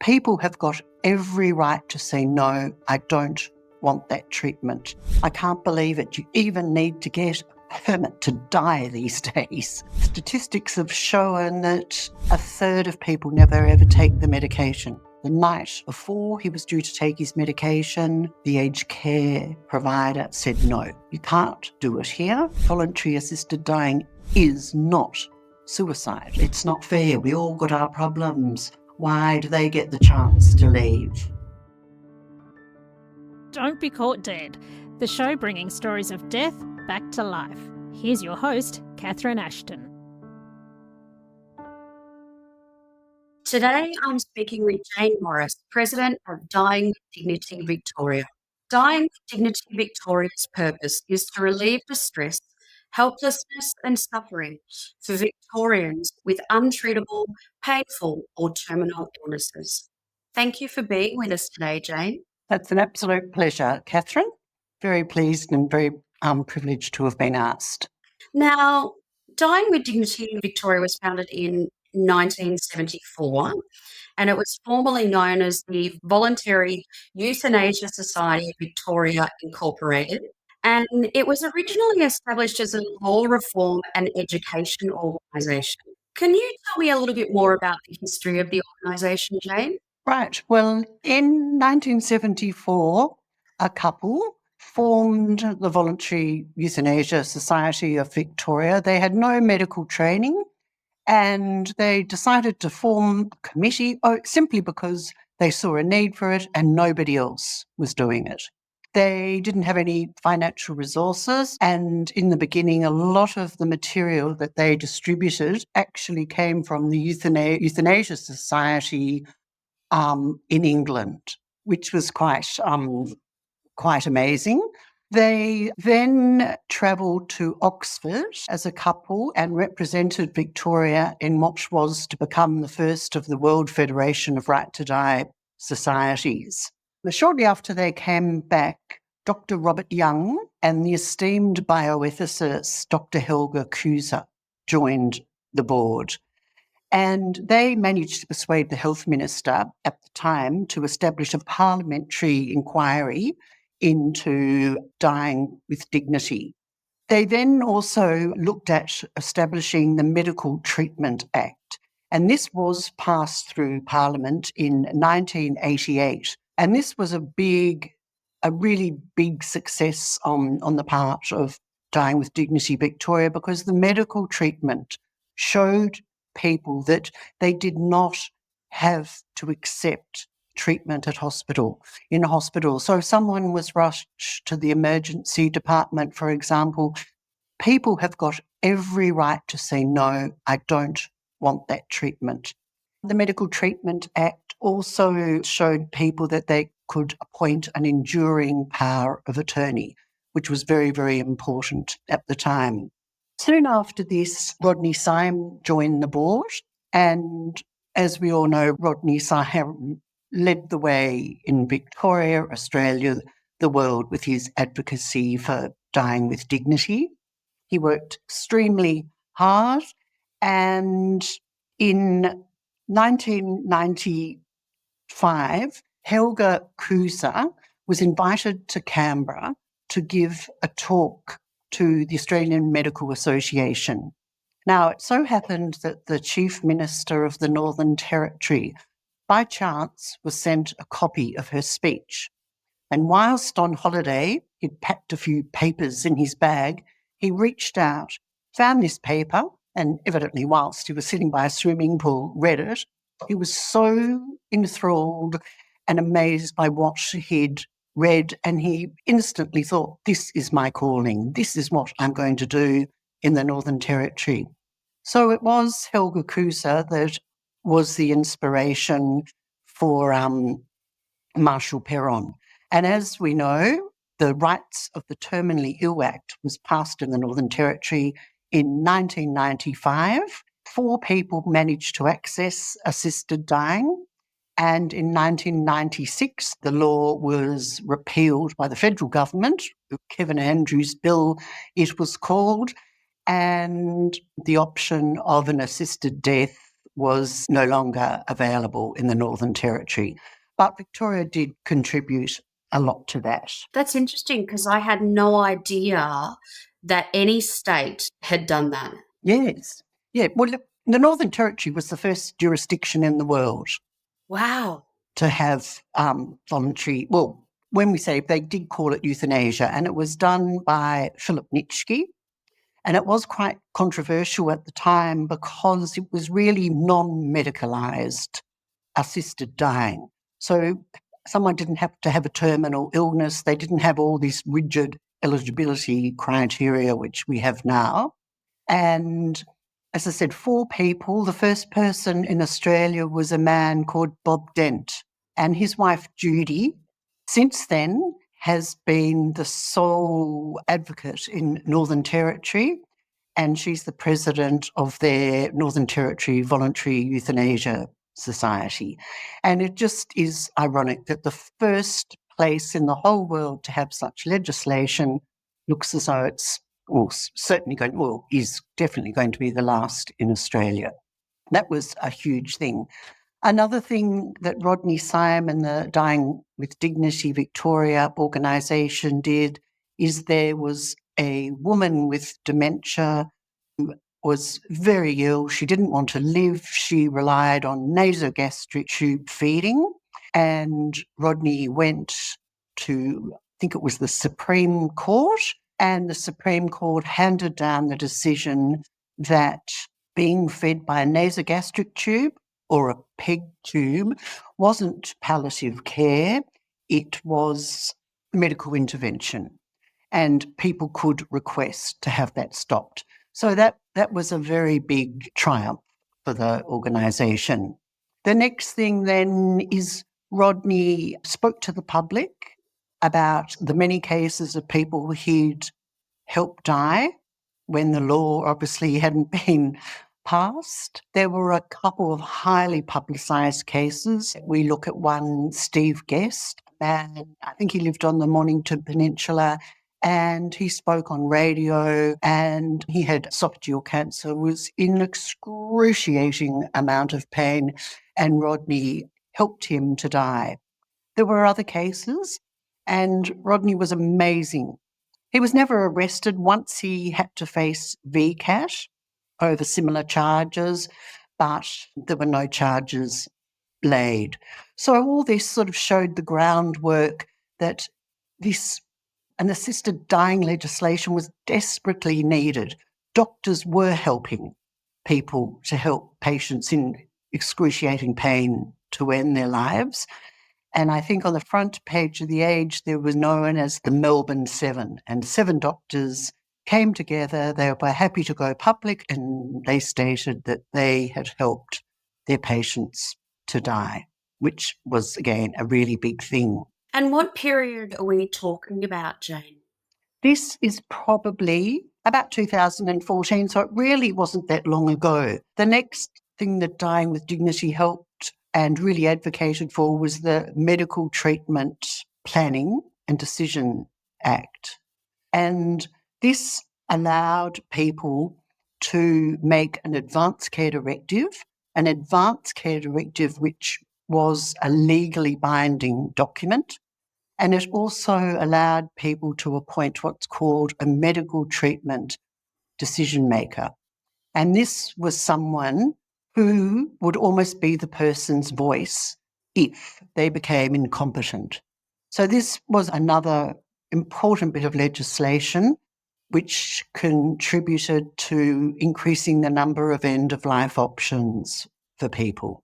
People have got every right to say, no, I don't want that treatment. I can't believe it. You even need to get a permit to die these days. Statistics have shown that a third of people never ever take the medication. The night before he was due to take his medication, the aged care provider said, no, you can't do it here. Voluntary assisted dying is not suicide. It's not fair. We all got our problems. Why do they get the chance to leave? Don't Be Caught Dead, the show bringing stories of death back to life. Here's your host, Catherine Ashton. Today I'm speaking with Jane Morris, President of Dying with Dignity Victoria. Dying with Dignity Victoria's purpose is to relieve distress, helplessness and suffering for Victorians with untreatable, painful or terminal illnesses. Thank you for being with us today, Jane. That's an absolute pleasure, Catherine. Very pleased and very privileged to have been asked. Now, Dying with Dignity Victoria was founded in 1974 and it was formerly known as the Voluntary Euthanasia Society of Victoria Incorporated. And it was originally established as a law reform and education organisation. Can you tell me a little bit more about the history of the organisation, Jane? Right. Well, in 1974, a couple formed the Voluntary Euthanasia Society of Victoria. They had no medical training and they decided to form a committee simply because they saw a need for it and nobody else was doing it. They didn't have any financial resources, and in the beginning, a lot of the material that they distributed actually came from the Euthanasia Society in England, which was quite amazing. They then travelled to Oxford as a couple and represented Victoria in what was to become the first of the World Federation of Right to Die societies. Shortly after they came back, Dr Robert Young and the esteemed bioethicist Dr Helga Kuser joined the board. And they managed to persuade the health minister at the time to establish a parliamentary inquiry into dying with dignity. They then also looked at establishing the Medical Treatment Act, and this was passed through Parliament in 1988. And this was a really big success on the part of Dying with Dignity Victoria, because the medical treatment showed people that they did not have to accept treatment in hospital. So if someone was rushed to the emergency department, for example, people have got every right to say, no, I don't want that treatment. The Medical Treatment Act also showed people that they could appoint an enduring power of attorney, which was very, very important at the time. Soon after this, Rodney Syme joined the board, and as we all know, Rodney Syme led the way in Victoria, Australia, the world with his advocacy for dying with dignity. He worked extremely hard, and in 1995, Helga Kuser was invited to Canberra to give a talk to the Australian Medical Association. Now, it so happened that the Chief Minister of the Northern Territory, by chance, was sent a copy of her speech. And whilst on holiday, he'd packed a few papers in his bag, he reached out, found this paper, and evidently whilst he was sitting by a swimming pool, read it. He was so enthralled and amazed by what he'd read, and he instantly thought, this is my calling. This is what I'm going to do in the Northern Territory. So it was Helga Kuser that was the inspiration for Marshal Perron. And as we know, the Rights of the Terminally Ill Act was passed in the Northern Territory in 1995. 4 people managed to access assisted dying. And in 1996, the law was repealed by the federal government, the Kevin Andrews Bill it was called, and the option of an assisted death was no longer available in the Northern Territory. But Victoria did contribute a lot to that. That's interesting because I had no idea that any state had done that. Yes. Yeah. Well, look, the Northern Territory was the first jurisdiction in the world Wow. to have voluntary, well, when we say they did call it euthanasia, and it was done by Philip Nitschke. And it was quite controversial at the time because it was really non-medicalised assisted dying. So someone didn't have to have a terminal illness. They didn't have all these rigid eligibility criteria, which we have now. And as I said, 4 people. The first person in Australia was a man called Bob Dent, and his wife Judy, since then, has been the sole advocate in Northern Territory, and she's the president of their Northern Territory Voluntary Euthanasia Society. And it just is ironic that the first place in the whole world to have such legislation looks as though it's is definitely going to be the last in Australia. That was a huge thing. Another thing that Rodney Syme and the Dying with Dignity Victoria organisation did is there was a woman with dementia who was very ill. She didn't want to live. She relied on nasogastric tube feeding. And Rodney went to, I think it was the Supreme Court, and the Supreme Court handed down the decision that being fed by a nasogastric tube or a peg tube wasn't palliative care, it was medical intervention. And people could request to have that stopped. So that was a very big triumph for the organisation. The next thing then is Rodney spoke to the public about the many cases of people he'd helped die when the law obviously hadn't been passed. There were a couple of highly publicised cases. We look at one, Steve Guest, a man, I think he lived on the Mornington Peninsula, and he spoke on radio, and he had esophageal cancer, was in excruciating amount of pain, and Rodney helped him to die. There were other cases, and Rodney was amazing. He was never arrested. Once he had to face VCAT over similar charges, but there were no charges laid. So all this sort of showed the groundwork that an assisted dying legislation was desperately needed. Doctors were helping people to help patients in excruciating pain to end their lives. And I think on the front page of The Age, there was known as the Melbourne Seven, and 7 doctors came together. They were happy to go public, and they stated that they had helped their patients to die, which was, again, a really big thing. And what period are we talking about, Jane? This is probably about 2014, so it really wasn't that long ago. The next thing that Dying with Dignity helped and really advocated for was the Medical Treatment Planning and Decision Act. And this allowed people to make an advance care directive which was a legally binding document. And it also allowed people to appoint what's called a medical treatment decision maker. And this was someone who would almost be the person's voice if they became incompetent. So this was another important bit of legislation which contributed to increasing the number of end-of-life options for people.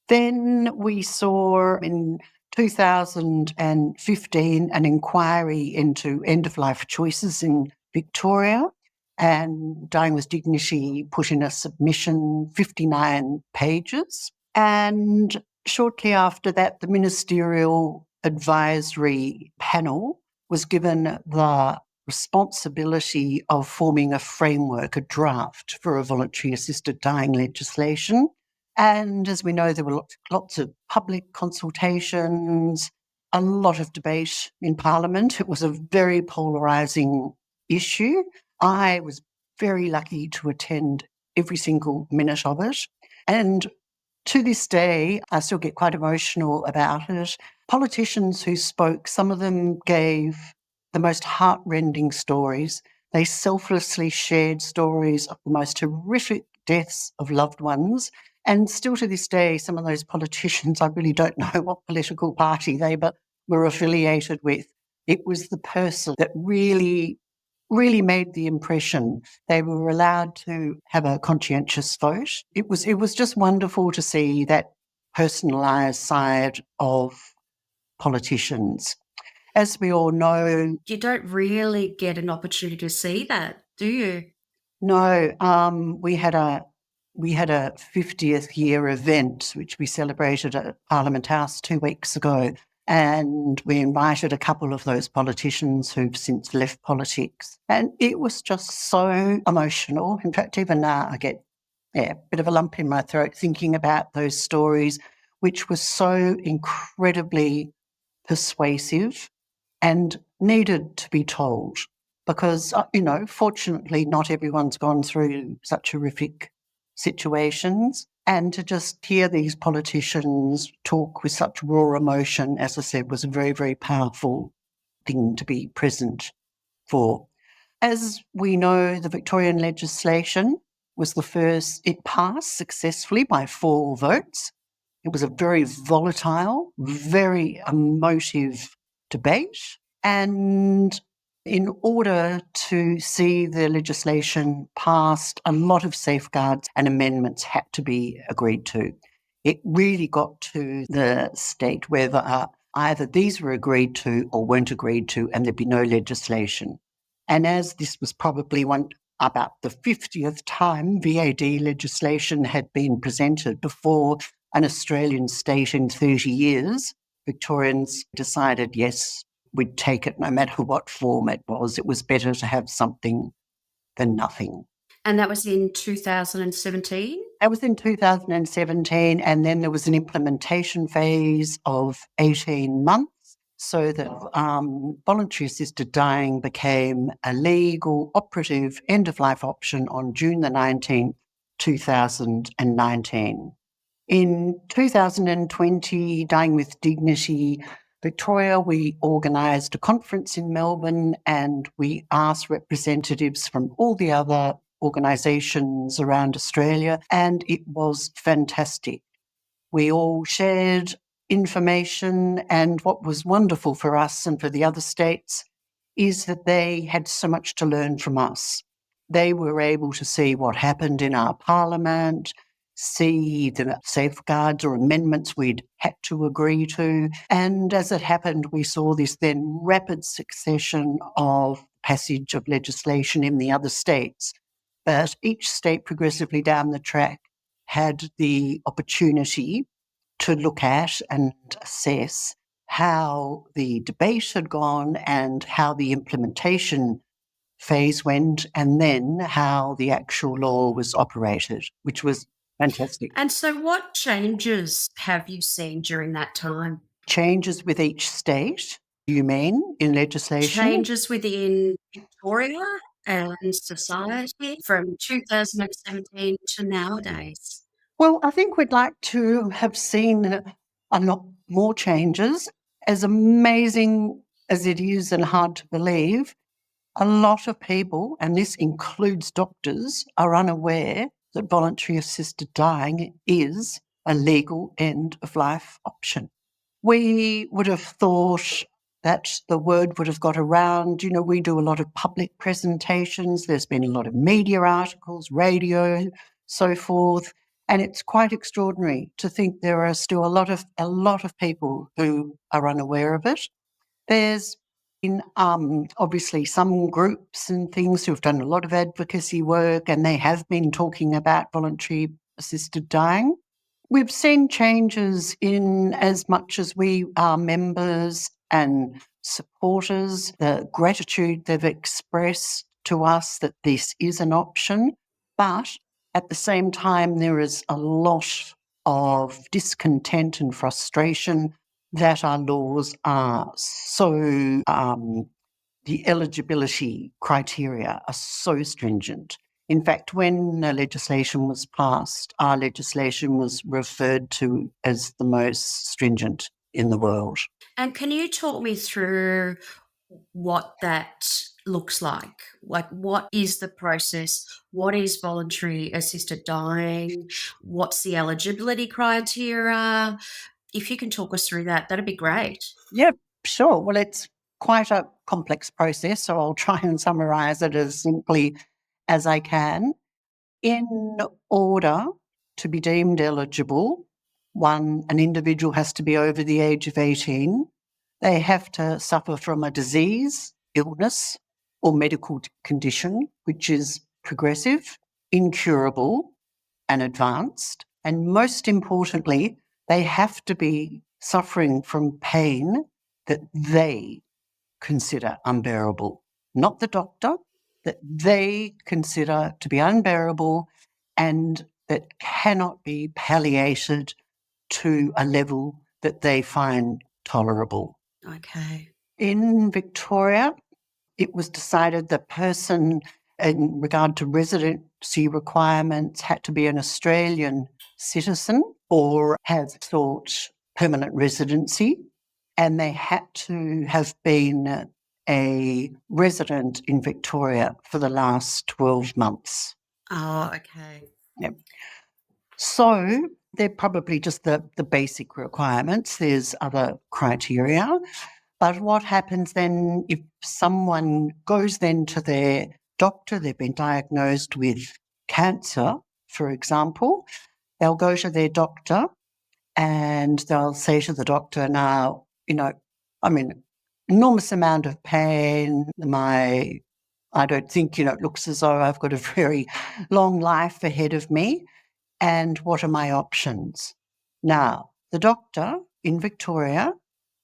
Then we saw in 2015 an inquiry into end-of-life choices in Victoria, and Dying with Dignity put in a submission, 59 pages. And shortly after that, the Ministerial Advisory Panel was given the responsibility of forming a framework, a draft for a voluntary assisted dying legislation. And as we know, there were lots of public consultations, a lot of debate in Parliament. It was a very polarising issue. I was very lucky to attend every single minute of it. And To this day, I still get quite emotional about it. Politicians who spoke, some of them gave the most heartrending stories. They selflessly shared stories of the most horrific deaths of loved ones. And still to this day, some of those politicians, I really don't know what political party they were affiliated with. It was the person that really made the impression. They were allowed to have a conscientious vote. It was just wonderful to see that personalised side of politicians. As we all know, You don't really get an opportunity to see that, do you? no, we had a 50th year event which we celebrated at Parliament House 2 weeks ago, and we invited a couple of those politicians who've since left politics, and it was just so emotional. In fact, even now I get a bit of a lump in my throat thinking about those stories, which were so incredibly persuasive and needed to be told because, fortunately, not everyone's gone through such horrific situations. And to just hear these politicians talk with such raw emotion, as I said, was a very, very powerful thing to be present for. As we know, the Victorian legislation was the first, it passed successfully by 4 votes. It was a very volatile, very emotive debate. And in order to see the legislation passed, a lot of safeguards and amendments had to be agreed to. It really got to the state whether either these were agreed to or weren't agreed to, and there'd be no legislation. And as this was probably about the 50th time VAD legislation had been presented before an Australian state in 30 years, Victorians decided, yes, we'd take it no matter what form it was. It was better to have something than nothing. And that was in 2017? That was in 2017, and then there was an implementation phase of 18 months so that voluntary assisted dying became a legal, operative end-of-life option on June the 19th, 2019. In 2020, Dying with Dignity Victoria, we organised a conference in Melbourne and we asked representatives from all the other organisations around Australia, and it was fantastic. We all shared information, and what was wonderful for us and for the other states is that they had so much to learn from us. They were able to see what happened in our parliament, see the safeguards or amendments we'd had to agree to. And as it happened, we saw this then rapid succession of passage of legislation in the other states. But each state progressively down the track had the opportunity to look at and assess how the debate had gone and how the implementation phase went, and then how the actual law was operated, which was fantastic. And so what changes have you seen during that time? Changes with each state, you mean, in legislation? Changes within Victoria and society from 2017 to nowadays? Well, I think we'd like to have seen a lot more changes. As amazing as it is and hard to believe, a lot of people, and this includes doctors, are unaware that voluntary assisted dying is a legal end-of-life option. We would have thought that the word would have got around. We do a lot of public presentations. There's been a lot of media articles, radio, so forth. And it's quite extraordinary to think there are still a lot of people who are unaware of it. There's been obviously some groups and things who've done a lot of advocacy work, and they have been talking about voluntary assisted dying. We've seen changes in as much as we are members and supporters, the gratitude they've expressed to us that this is an option. But at the same time, there is a lot of discontent and frustration that our laws are so, the eligibility criteria are so stringent. In fact, when legislation was passed, our legislation was referred to as the most stringent in the world. And can you talk me through what that looks like? Like, what is the process? What is voluntary assisted dying? What's the eligibility criteria? If you can talk us through that, that'd be great. Yeah, sure. Well, it's quite a complex process, so I'll try and summarise it as simply as I can. In order to be deemed eligible, an individual has to be over the age of 18. They have to suffer from a disease, illness, or medical condition which is progressive, incurable, and advanced. And most importantly, they have to be suffering from pain that they consider unbearable, not the doctor, that they consider to be unbearable and that cannot be palliated to a level that they find tolerable. Okay. In Victoria, it was decided the person, in regard to residency requirements, had to be an Australian citizen or have sought permanent residency, and they had to have been a resident in Victoria for the last 12 months. Oh, okay. Yep. So they're probably just the basic requirements. There's other criteria. But what happens then if someone goes then to their doctor, they've been diagnosed with cancer, for example, they'll go to their doctor and they'll say to the doctor, now, I'm in enormous amount of pain. I don't think, it looks as though I've got a very long life ahead of me. And what are my options? Now, the doctor in Victoria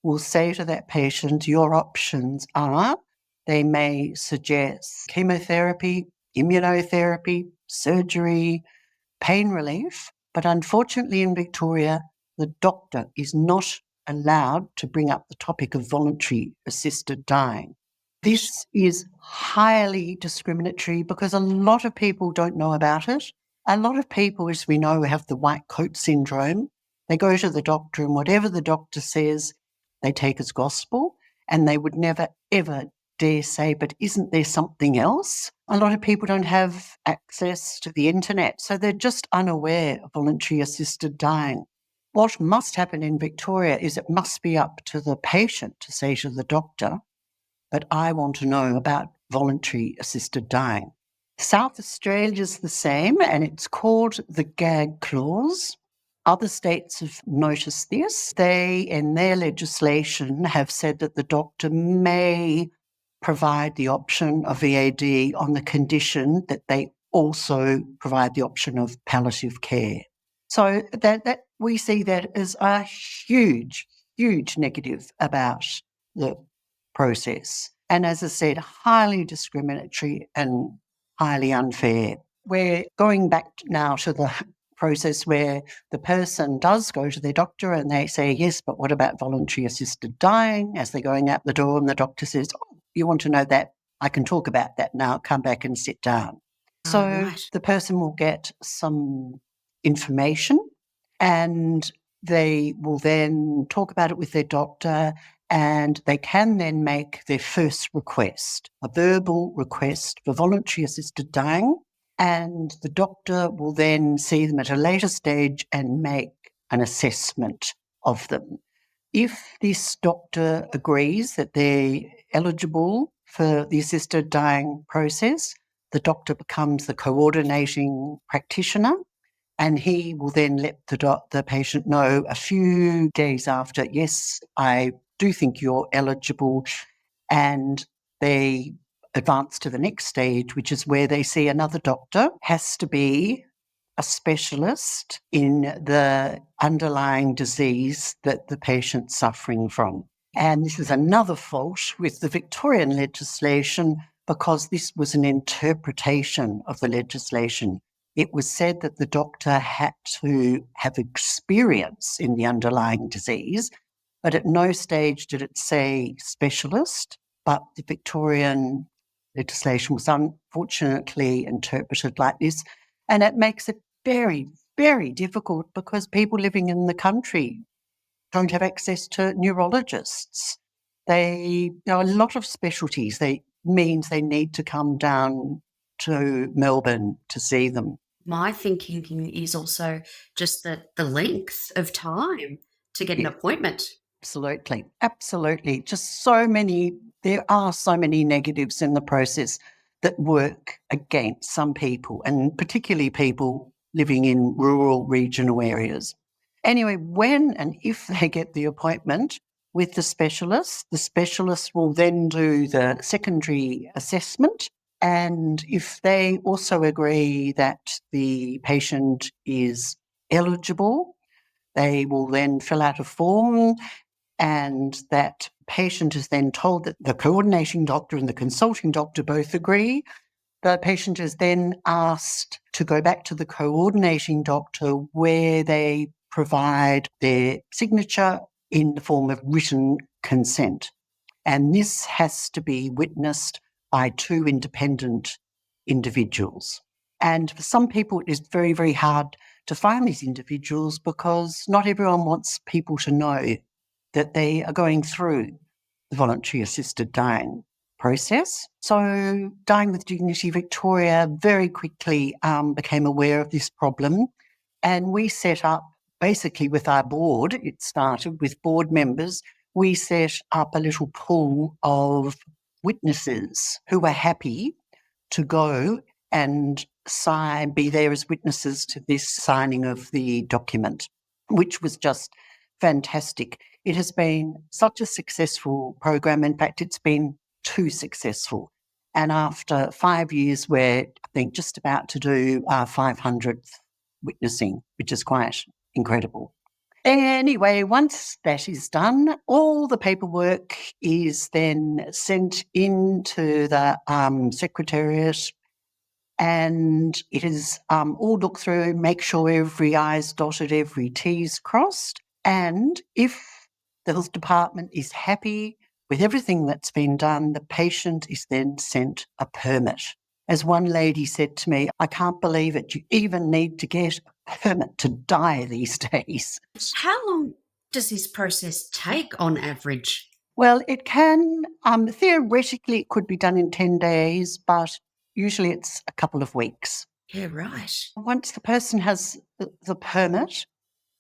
will say to that patient, your options are, they may suggest chemotherapy, immunotherapy, surgery, pain relief, but unfortunately in Victoria, the doctor is not allowed to bring up the topic of voluntary assisted dying. This is highly discriminatory because a lot of people don't know about it. A lot of people, as we know, have the white coat syndrome. They go to the doctor and whatever the doctor says, they take as gospel, and they would never, ever dare say, but isn't there something else? A lot of people don't have access to the internet, so they're just unaware of voluntary assisted dying. What must happen in Victoria is it must be up to the patient to say to the doctor, but I want to know about voluntary assisted dying. South Australia's the same, and it's called the gag clause. Other states have noticed this. They, in their legislation, have said that the doctor may provide the option of VAD on the condition that they also provide the option of palliative care. So that we see that as a huge, huge negative about the process. And as I said, highly discriminatory and highly unfair. We're going back now to the process where the person does go to their doctor and they say, yes, but what about voluntary assisted dying? As they're going out the door and the doctor says, oh, you want to know that? I can talk about that now. Come back and sit down. So Right. the person will get some information and they will then talk about it with their doctor, and they can then make their first request, a verbal request for voluntary assisted dying, and the doctor will then see them at a later stage and make an assessment of them. If this doctor agrees that they're eligible for the assisted dying process, the doctor becomes the coordinating practitioner, and he will then let the patient know a few days after, yes, I do think you're eligible, and they advance to the next stage, which is where they see another doctor. Has to be a specialist in the underlying disease that the patient's suffering from. And this is another fault with the Victorian legislation because this was an interpretation of the legislation. It was said that the doctor had to have experience in the underlying disease, but at no stage did it say specialist. But the Victorian legislation was unfortunately interpreted like this. And it makes it very, very difficult because people living in the country don't have access to neurologists. A lot of specialties, means they need to come down to Melbourne to see them. My thinking is also just the length of time to get an appointment. Absolutely. Absolutely. There are so many negatives in the process that work against some people, and particularly people living in rural regional areas. Anyway, when and if they get the appointment with the specialist will then do the secondary assessment. And if they also agree that the patient is eligible, they will then fill out a form, and that patient is then told that the coordinating doctor and the consulting doctor both agree. The patient is then asked to go back to the coordinating doctor where they provide their signature in the form of written consent. And this has to be witnessed by two independent individuals. And for some people, it is very, very hard to find these individuals because not everyone wants people to know that they are going through the voluntary assisted dying process. So Dying with Dignity Victoria very quickly became aware of this problem, and we set up, basically with our board, it started with board members, we set up a little pool of witnesses who were happy to go and be there as witnesses to this signing of the document, which was just fantastic. It has been such a successful program. In fact, it's been too successful. And after 5 years, we're, I think, just about to do our 500th witnessing, which is quite incredible. Anyway, once that is done, all the paperwork is then sent into the Secretariat, and it is all looked through, make sure every I's dotted, every T's crossed. And if the health department is happy with everything that's been done, the patient is then sent a permit. As one lady said to me, I can't believe it, you even need to get a permit to die these days. How long does this process take on average? Well, it can, theoretically, it could be done in 10 days, but usually it's a couple of weeks. Yeah, right. Once the person has the permit,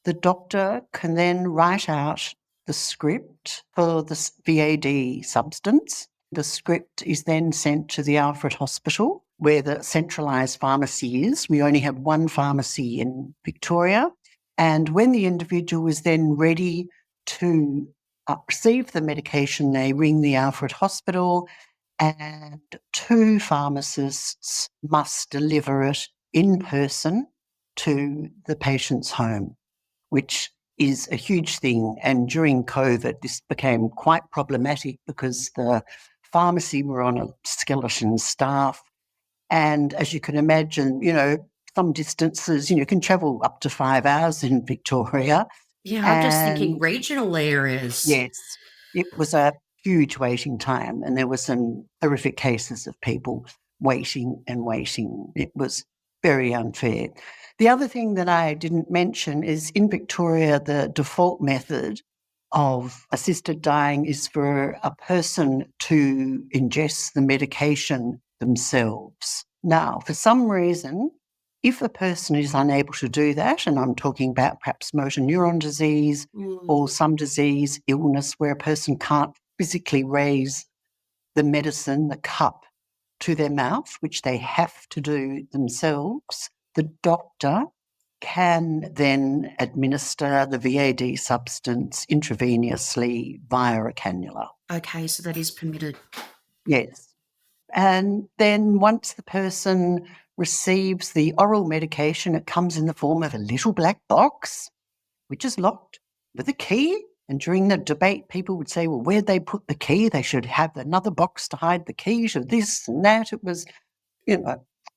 the doctor can then write out the script for the VAD substance. The script is then sent to the Alfred Hospital, where the centralised pharmacy is. We only have one pharmacy in Victoria. And when the individual is then ready to receive the medication, they ring the Alfred Hospital, and two pharmacists must deliver it in person to the patient's home, which is a huge thing. And during COVID, this became quite problematic because the pharmacy were on a skeleton staff. And as you can imagine, some distances, you can travel up to 5 hours in Victoria. Yeah, I'm just thinking regional areas. Yes, it was a huge waiting time, and there were some horrific cases of people waiting and waiting. It was very unfair. The other thing that I didn't mention is in Victoria, the default method of assisted dying is for a person to ingest the medication themselves. Now, for some reason, if a person is unable to do that, and I'm talking about perhaps motor neuron disease or some disease, illness where a person can't physically raise the medicine, the cup, to their mouth, which they have to do themselves, the doctor can then administer the VAD substance intravenously via a cannula. Okay, so that is permitted. Yes. And then once the person receives the oral medication, it comes in the form of a little black box, which is locked with a key. And during the debate, people would say, well, where'd they put the key? They should have another box to hide the key to this and that. It was,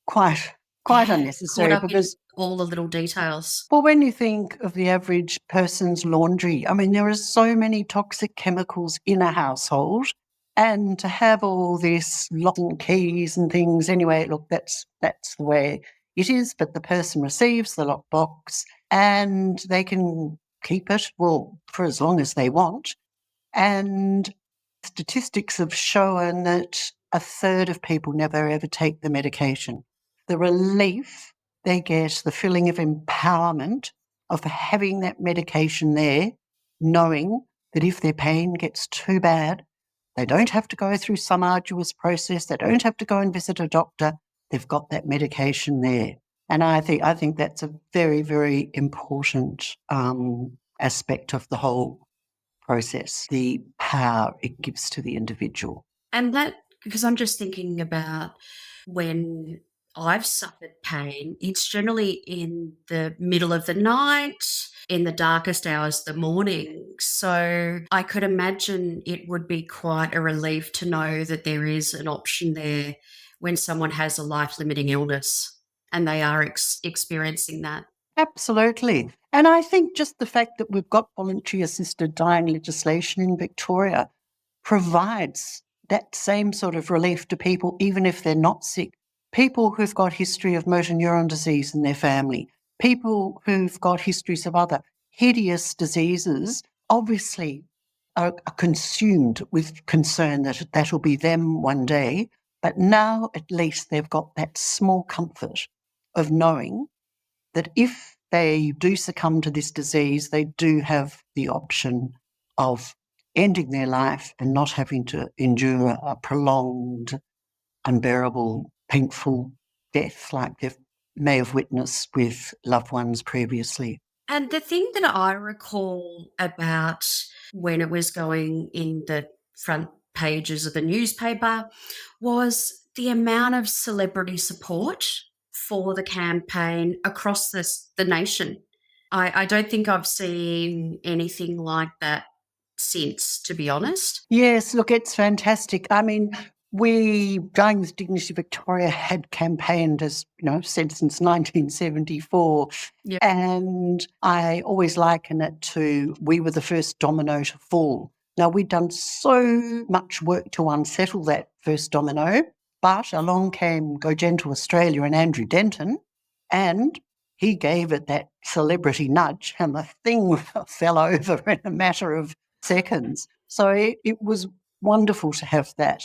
quite unnecessary because all the little details. Well, when you think of the average person's laundry, I mean, there are so many toxic chemicals in a household And to have all this lock and keys and things, anyway, look, that's the way it is. But the person receives the lockbox and they can keep it, well, for as long as they want. And statistics have shown that a third of people never ever take the medication. The relief they get, the feeling of empowerment of having that medication there, knowing that if their pain gets too bad, they don't have to go through some arduous process. They don't have to go and visit a doctor. They've got that medication there. And I think that's a very, very important aspect of the whole process, the power it gives to the individual. And that, because I'm just thinking about when I've suffered pain, it's generally in the middle of the night, in the darkest hours of the morning. So I could imagine it would be quite a relief to know that there is an option there when someone has a life-limiting illness and they are experiencing that. Absolutely. And I think just the fact that we've got voluntary assisted dying legislation in Victoria provides that same sort of relief to people, even if they're not sick. People who've got history of motor neuron disease in their family, people who've got histories of other hideous diseases, obviously are consumed with concern that that'll be them one day. But now at least they've got that small comfort of knowing that if they do succumb to this disease, they do have the option of ending their life and not having to endure a prolonged, unbearable, painful death like they may have witnessed with loved ones previously. And the thing that I recall about when it was going in the front pages of the newspaper was the amount of celebrity support for the campaign across the nation. I don't think I've seen anything like that since, to be honest. Yes, look, it's fantastic. I mean, we, Dying with Dignity Victoria, had campaigned, as you know, said since 1974. Yep. And I always liken it to we were the first domino to fall. Now, we'd done so much work to unsettle that first domino, but along came Go Gentle Australia and Andrew Denton, and he gave it that celebrity nudge, and the thing fell over in a matter of seconds. So it was wonderful to have that.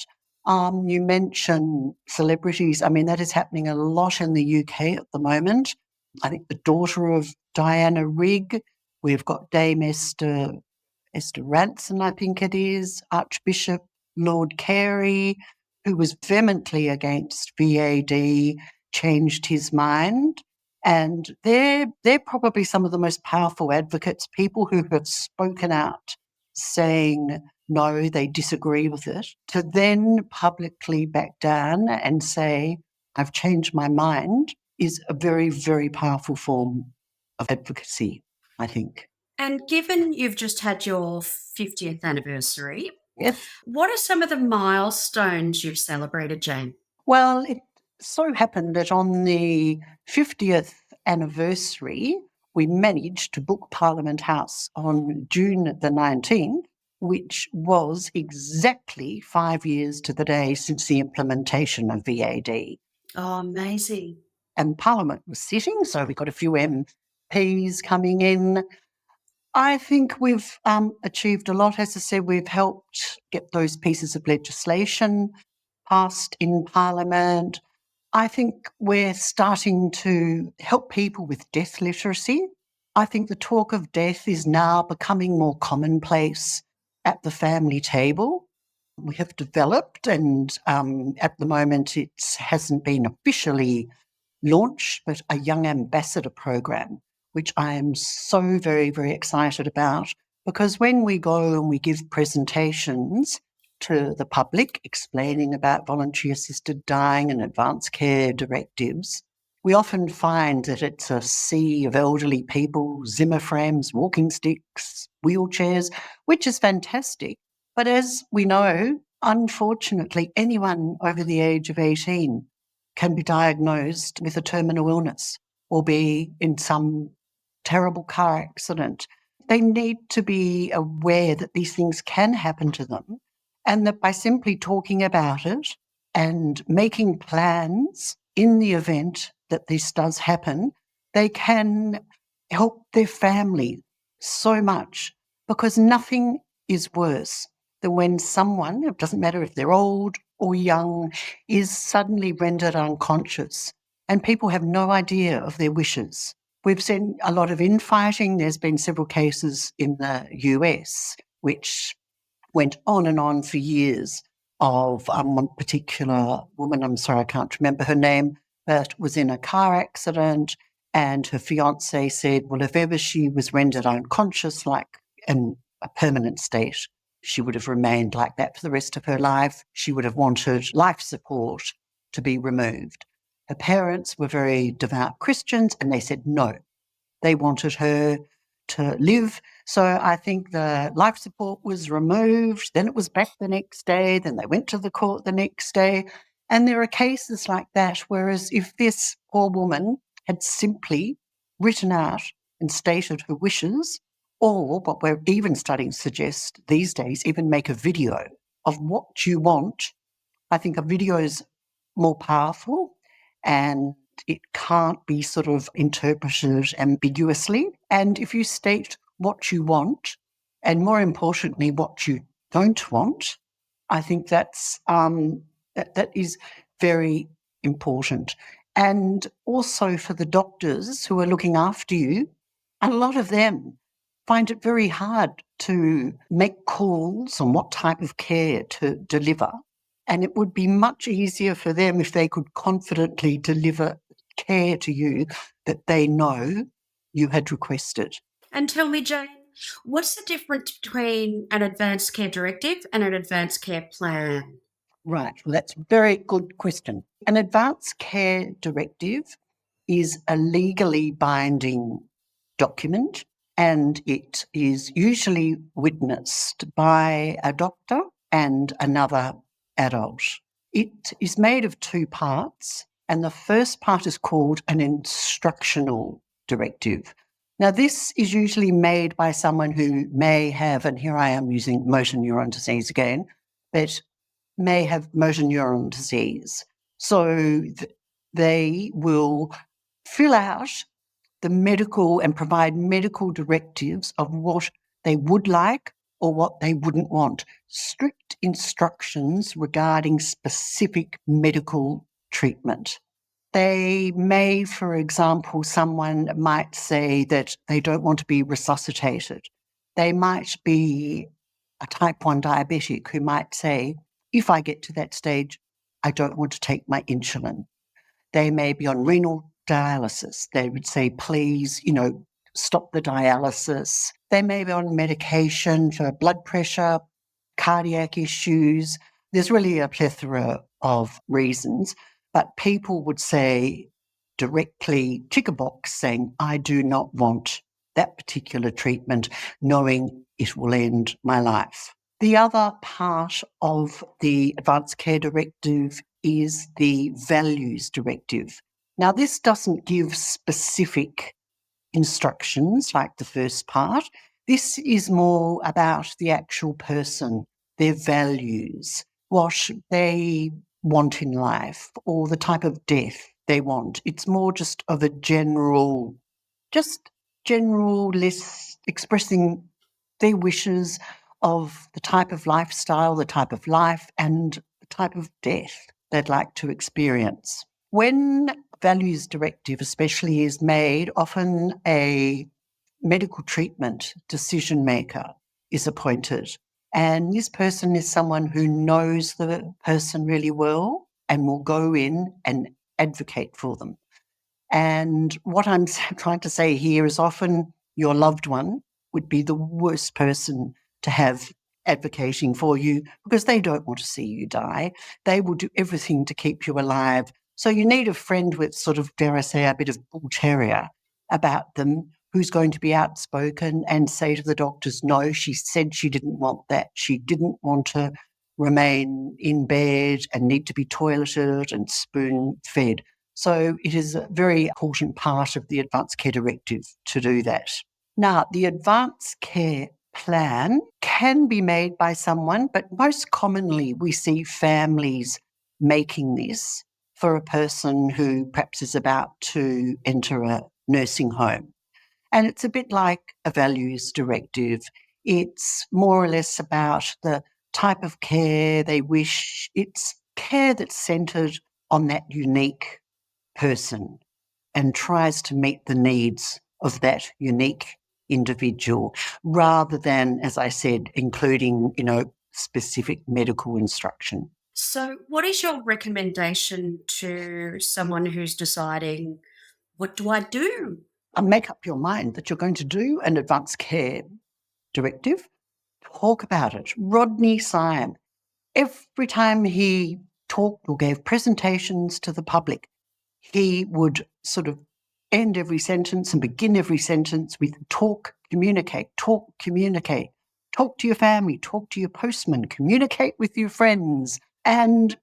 You mentioned celebrities. I mean, that is happening a lot in the UK at the moment. I think the daughter of Diana Rigg, we've got Dame Esther Ranson, I think it is, Archbishop Lord Carey, who was vehemently against VAD, changed his mind. And they're probably some of the most powerful advocates, people who have spoken out saying, no, they disagree with it, to then publicly back down and say, I've changed my mind, is a very, very powerful form of advocacy, I think. And given you've just had your 50th anniversary, Yes. what are some of the milestones you've celebrated, Jane? Well, it so happened that on the 50th anniversary, we managed to book Parliament House on June the 19th, which was exactly 5 years to the day since the implementation of VAD. Oh, amazing. And Parliament was sitting, so we got a few MPs coming in. I think we've achieved a lot. As I said, we've helped get those pieces of legislation passed in Parliament. I think we're starting to help people with death literacy. I think the talk of death is now becoming more commonplace at the family table. We have developed, and at the moment it hasn't been officially launched, but a young ambassador program, which I am so very, very excited about, because when we go and we give presentations to the public explaining about voluntary assisted dying and advanced care directives, we often find that it's a sea of elderly people, Zimmer frames, walking sticks, wheelchairs, which is fantastic. But as we know, unfortunately, anyone over the age of 18 can be diagnosed with a terminal illness or be in some terrible car accident. They need to be aware that these things can happen to them and that by simply talking about it and making plans in the event that this does happen, they can help their family so much, because nothing is worse than when someone, it doesn't matter if they're old or young, is suddenly rendered unconscious and people have no idea of their wishes. We've seen a lot of infighting. There's been several cases in the US which went on and on for years of one particular woman, I'm sorry, I can't remember her name, but was in a car accident, and her fiancé said, well, if ever she was rendered unconscious, like in a permanent state, she would have remained like that for the rest of her life. She would have wanted life support to be removed. Her parents were very devout Christians, and they said no. They wanted her to live. So I think the life support was removed, then it was back the next day, then they went to the court the next day. And there are cases like that, whereas if this poor woman had simply written out and stated her wishes, or what we're even starting to suggest these days, even make a video of what you want, I think a video is more powerful and it can't be sort of interpreted ambiguously. And if you state what you want, and more importantly, what you don't want, I think that's that is very important. And also for the doctors who are looking after you, a lot of them find it very hard to make calls on what type of care to deliver. And it would be much easier for them if they could confidently deliver care to you that they know you had requested. And tell me, Jane, what's the difference between an advanced care directive and an advanced care plan? Right, well, that's a very good question. An advanced care directive is a legally binding document, and it is usually witnessed by a doctor and another adult. It is made of two parts, and the first part is called an instructional directive. Now, this is usually made by someone who may have, and here I am using motor neuron disease again, but may have motor neuron disease. So they will fill out the medical and provide medical directives of what they would like or what they wouldn't want. Strict instructions regarding specific medical treatment. They may, for example, someone might say that they don't want to be resuscitated. They might be a type 1 diabetic who might say, if I get to that stage, I don't want to take my insulin. They may be on renal dialysis. They would say, please, stop the dialysis. They may be on medication for blood pressure, cardiac issues. There's really a plethora of reasons, but people would say directly, tick a box saying, I do not want that particular treatment, knowing it will end my life. The other part of the Advanced Care Directive is the Values Directive. Now, this doesn't give specific instructions like the first part. This is more about the actual person, their values, what they want in life, or the type of death they want. It's more just of a general list expressing their wishes of the type of lifestyle, the type of life, and the type of death they'd like to experience. When values directive especially is made, often a medical treatment decision maker is appointed. And this person is someone who knows the person really well and will go in and advocate for them. And what I'm trying to say here is often your loved one would be the worst person to have advocating for you because they don't want to see you die. They will do everything to keep you alive. So you need a friend with sort of, dare I say, a bit of bull terrier about them who's going to be outspoken and say to the doctors, no, she said she didn't want that. She didn't want to remain in bed and need to be toileted and spoon-fed. So it is a very important part of the Advanced Care Directive to do that. Now, the Advanced Care plan can be made by someone, but most commonly we see families making this for a person who perhaps is about to enter a nursing home. And it's a bit like a values directive. It's more or less about the type of care they wish. It's care that's centred on that unique person and tries to meet the needs of that unique individual rather than, as I said, including, specific medical instruction. So, what is your recommendation to someone who's deciding, what do I do? Make up your mind that you're going to do an advanced care directive. Talk about it. Rodney Syme, every time he talked or gave presentations to the public, he would sort of end every sentence and begin every sentence with talk, communicate, talk, communicate. Talk to your family, talk to your postman, communicate with your friends, and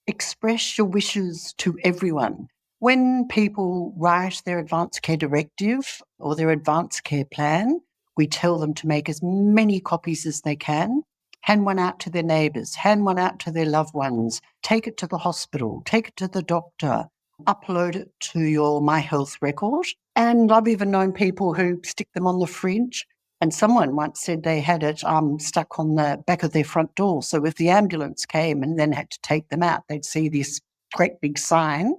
express your wishes to everyone. When people write their advanced care directive or their advanced care plan, we tell them to make as many copies as they can, hand one out to their neighbours, hand one out to their loved ones, take it to the hospital, take it to the doctor, upload it to your My Health record. And I've even known people who stick them on the fridge. And someone once said they had it stuck on the back of their front door. So if the ambulance came and then had to take them out, they'd see this great big sign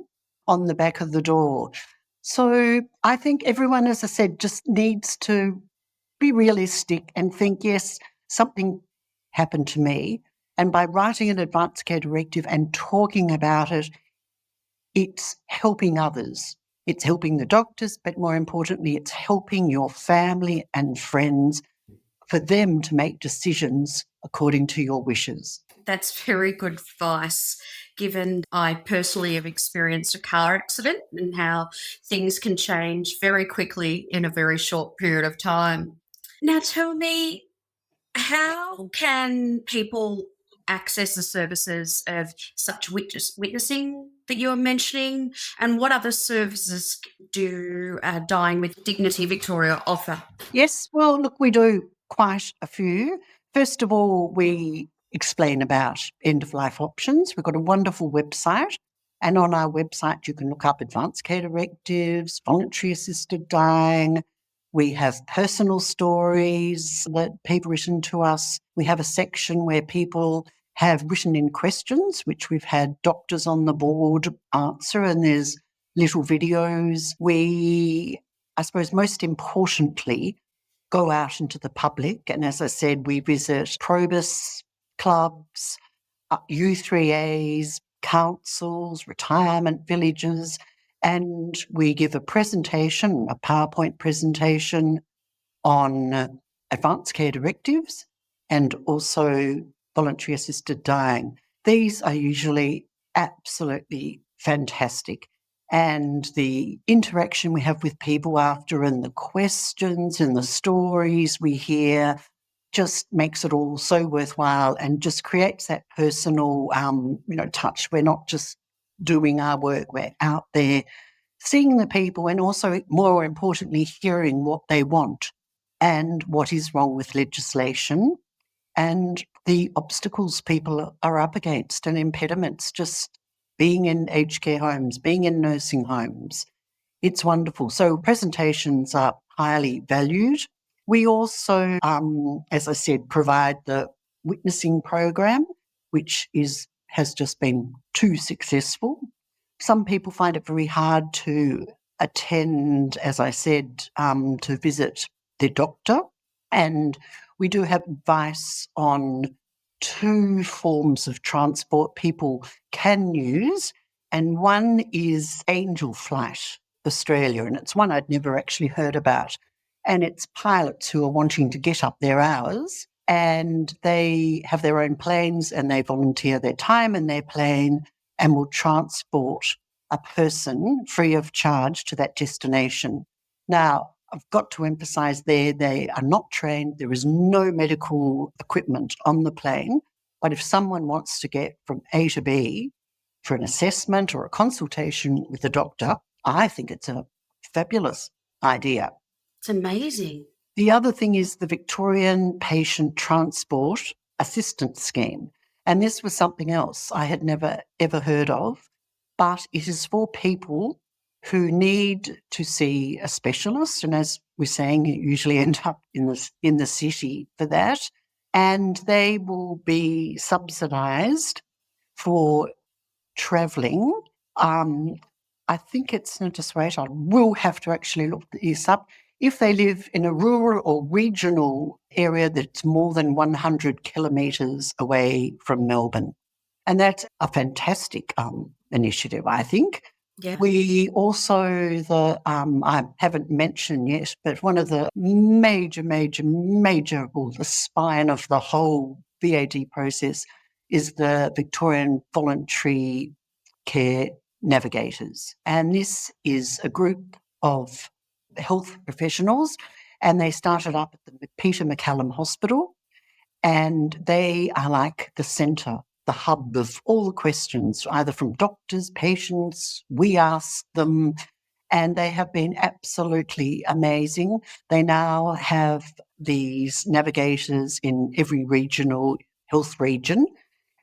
on the back of the door. So I think everyone, as I said, just needs to be realistic and think, yes, something happened to me. And by writing an advanced care directive and talking about it, it's helping others. It's helping the doctors, but more importantly, it's helping your family and friends for them to make decisions according to your wishes. That's very good advice, given I personally have experienced a car accident and how things can change very quickly in a very short period of time. Now, tell me, how can people access the services of such witnessing that you're mentioning, and what other services do Dying with Dignity Victoria offer? Yes, well, look, we do quite a few. First of all, we explain about end-of-life options. We've got a wonderful website, and on our website you can look up advanced care directives, voluntary assisted dying. We have personal stories that people written to us. We have a section where people have written in questions, which we've had doctors on the board answer, and there's little videos. We, I suppose most importantly, go out into the public. And as I said, we visit probus clubs, U3As, councils, retirement villages, and we give a presentation, a PowerPoint presentation on advanced care directives and also voluntary assisted dying. These are usually absolutely fantastic. And the interaction we have with people after and the questions and the stories we hear just makes it all so worthwhile and just creates that personal, touch. We're not just doing our work, we're out there seeing the people and also, more importantly, hearing what they want and what is wrong with legislation and the obstacles people are up against and impediments, just being in aged care homes, being in nursing homes. It's wonderful. So presentations are highly valued. We also, as I said, provide the witnessing program, which has just been too successful. Some people find it very hard to attend, as I said, to visit their doctor. And we do have advice on 2 forms of transport people can use, and one is Angel Flight Australia, and it's one I'd never actually heard about. And it's pilots who are wanting to get up their hours, and they have their own planes and they volunteer their time in their plane and will transport a person free of charge to that destination. Now, I've got to emphasise there, they are not trained. There is no medical equipment on the plane. But if someone wants to get from A to B for an assessment or a consultation with a doctor, I think it's a fabulous idea. It's amazing. The other thing is the Victorian Patient Transport Assistance Scheme. And this was something else I had never, ever heard of, but it is for people who need to see a specialist. And as we're saying, you usually end up in the city for that. And they will be subsidised for travelling. I think it's, no, just wait, I will have to actually look this up. If they live in a rural or regional area that's more than 100 kilometres away from Melbourne. And that's a fantastic initiative, I think. Yeah. We also, I haven't mentioned yet, but one of the major, or the spine of the whole VAD process is the Victorian Voluntary Care Navigators. And this is a group of health professionals, and they started up at the Peter MacCallum Hospital, and they are like the centre, the hub of all the questions, either from doctors, patients. We ask them, and they have been absolutely amazing. They now have these navigators in every regional health region.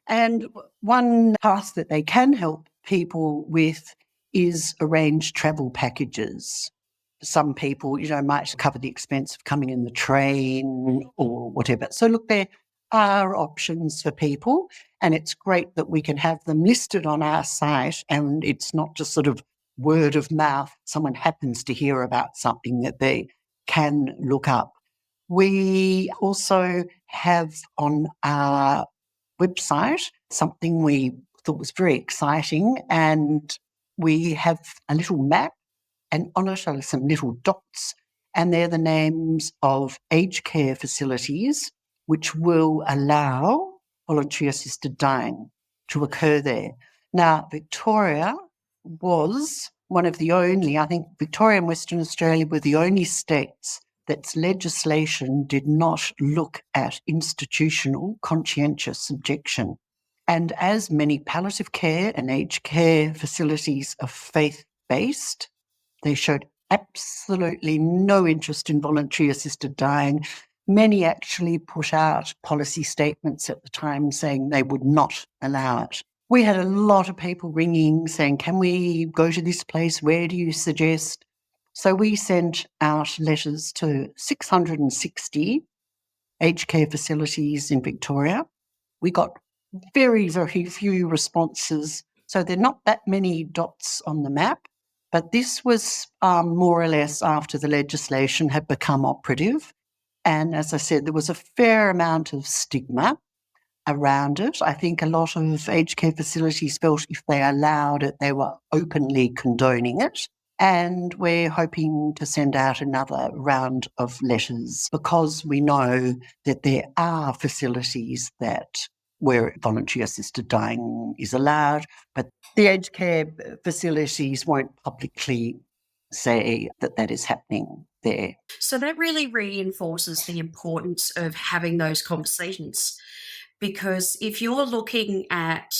And one task that they can help people with is arrange travel packages. Some people, might cover the expense of coming in the train or whatever. So look, there are options for people, and it's great that we can have them listed on our site, and it's not just sort of word of mouth. Someone happens to hear about something that they can look up. We also have on our website something we thought was very exciting, and we have a little map, and on it are some little dots, and they're the names of aged care facilities which will allow voluntary assisted dying to occur there. Now, Victoria was one of the only, I think Victoria and Western Australia were the only states that legislation did not look at institutional conscientious objection. And as many palliative care and aged care facilities are faith-based, they showed absolutely no interest in voluntary assisted dying. Many actually put out policy statements at the time saying they would not allow it. We had a lot of people ringing saying, can we go to this place? Where do you suggest? So we sent out letters to 660 aged care facilities in Victoria. We got very, very few responses. So there are not that many dots on the map, but this was more or less after the legislation had become operative. And as I said, there was a fair amount of stigma around it. I think a lot of aged care facilities felt if they allowed it, they were openly condoning it. And we're hoping to send out another round of letters because we know that there are facilities where voluntary assisted dying is allowed, but the aged care facilities won't publicly say that is happening there. So that really reinforces the importance of having those conversations, because if you're looking at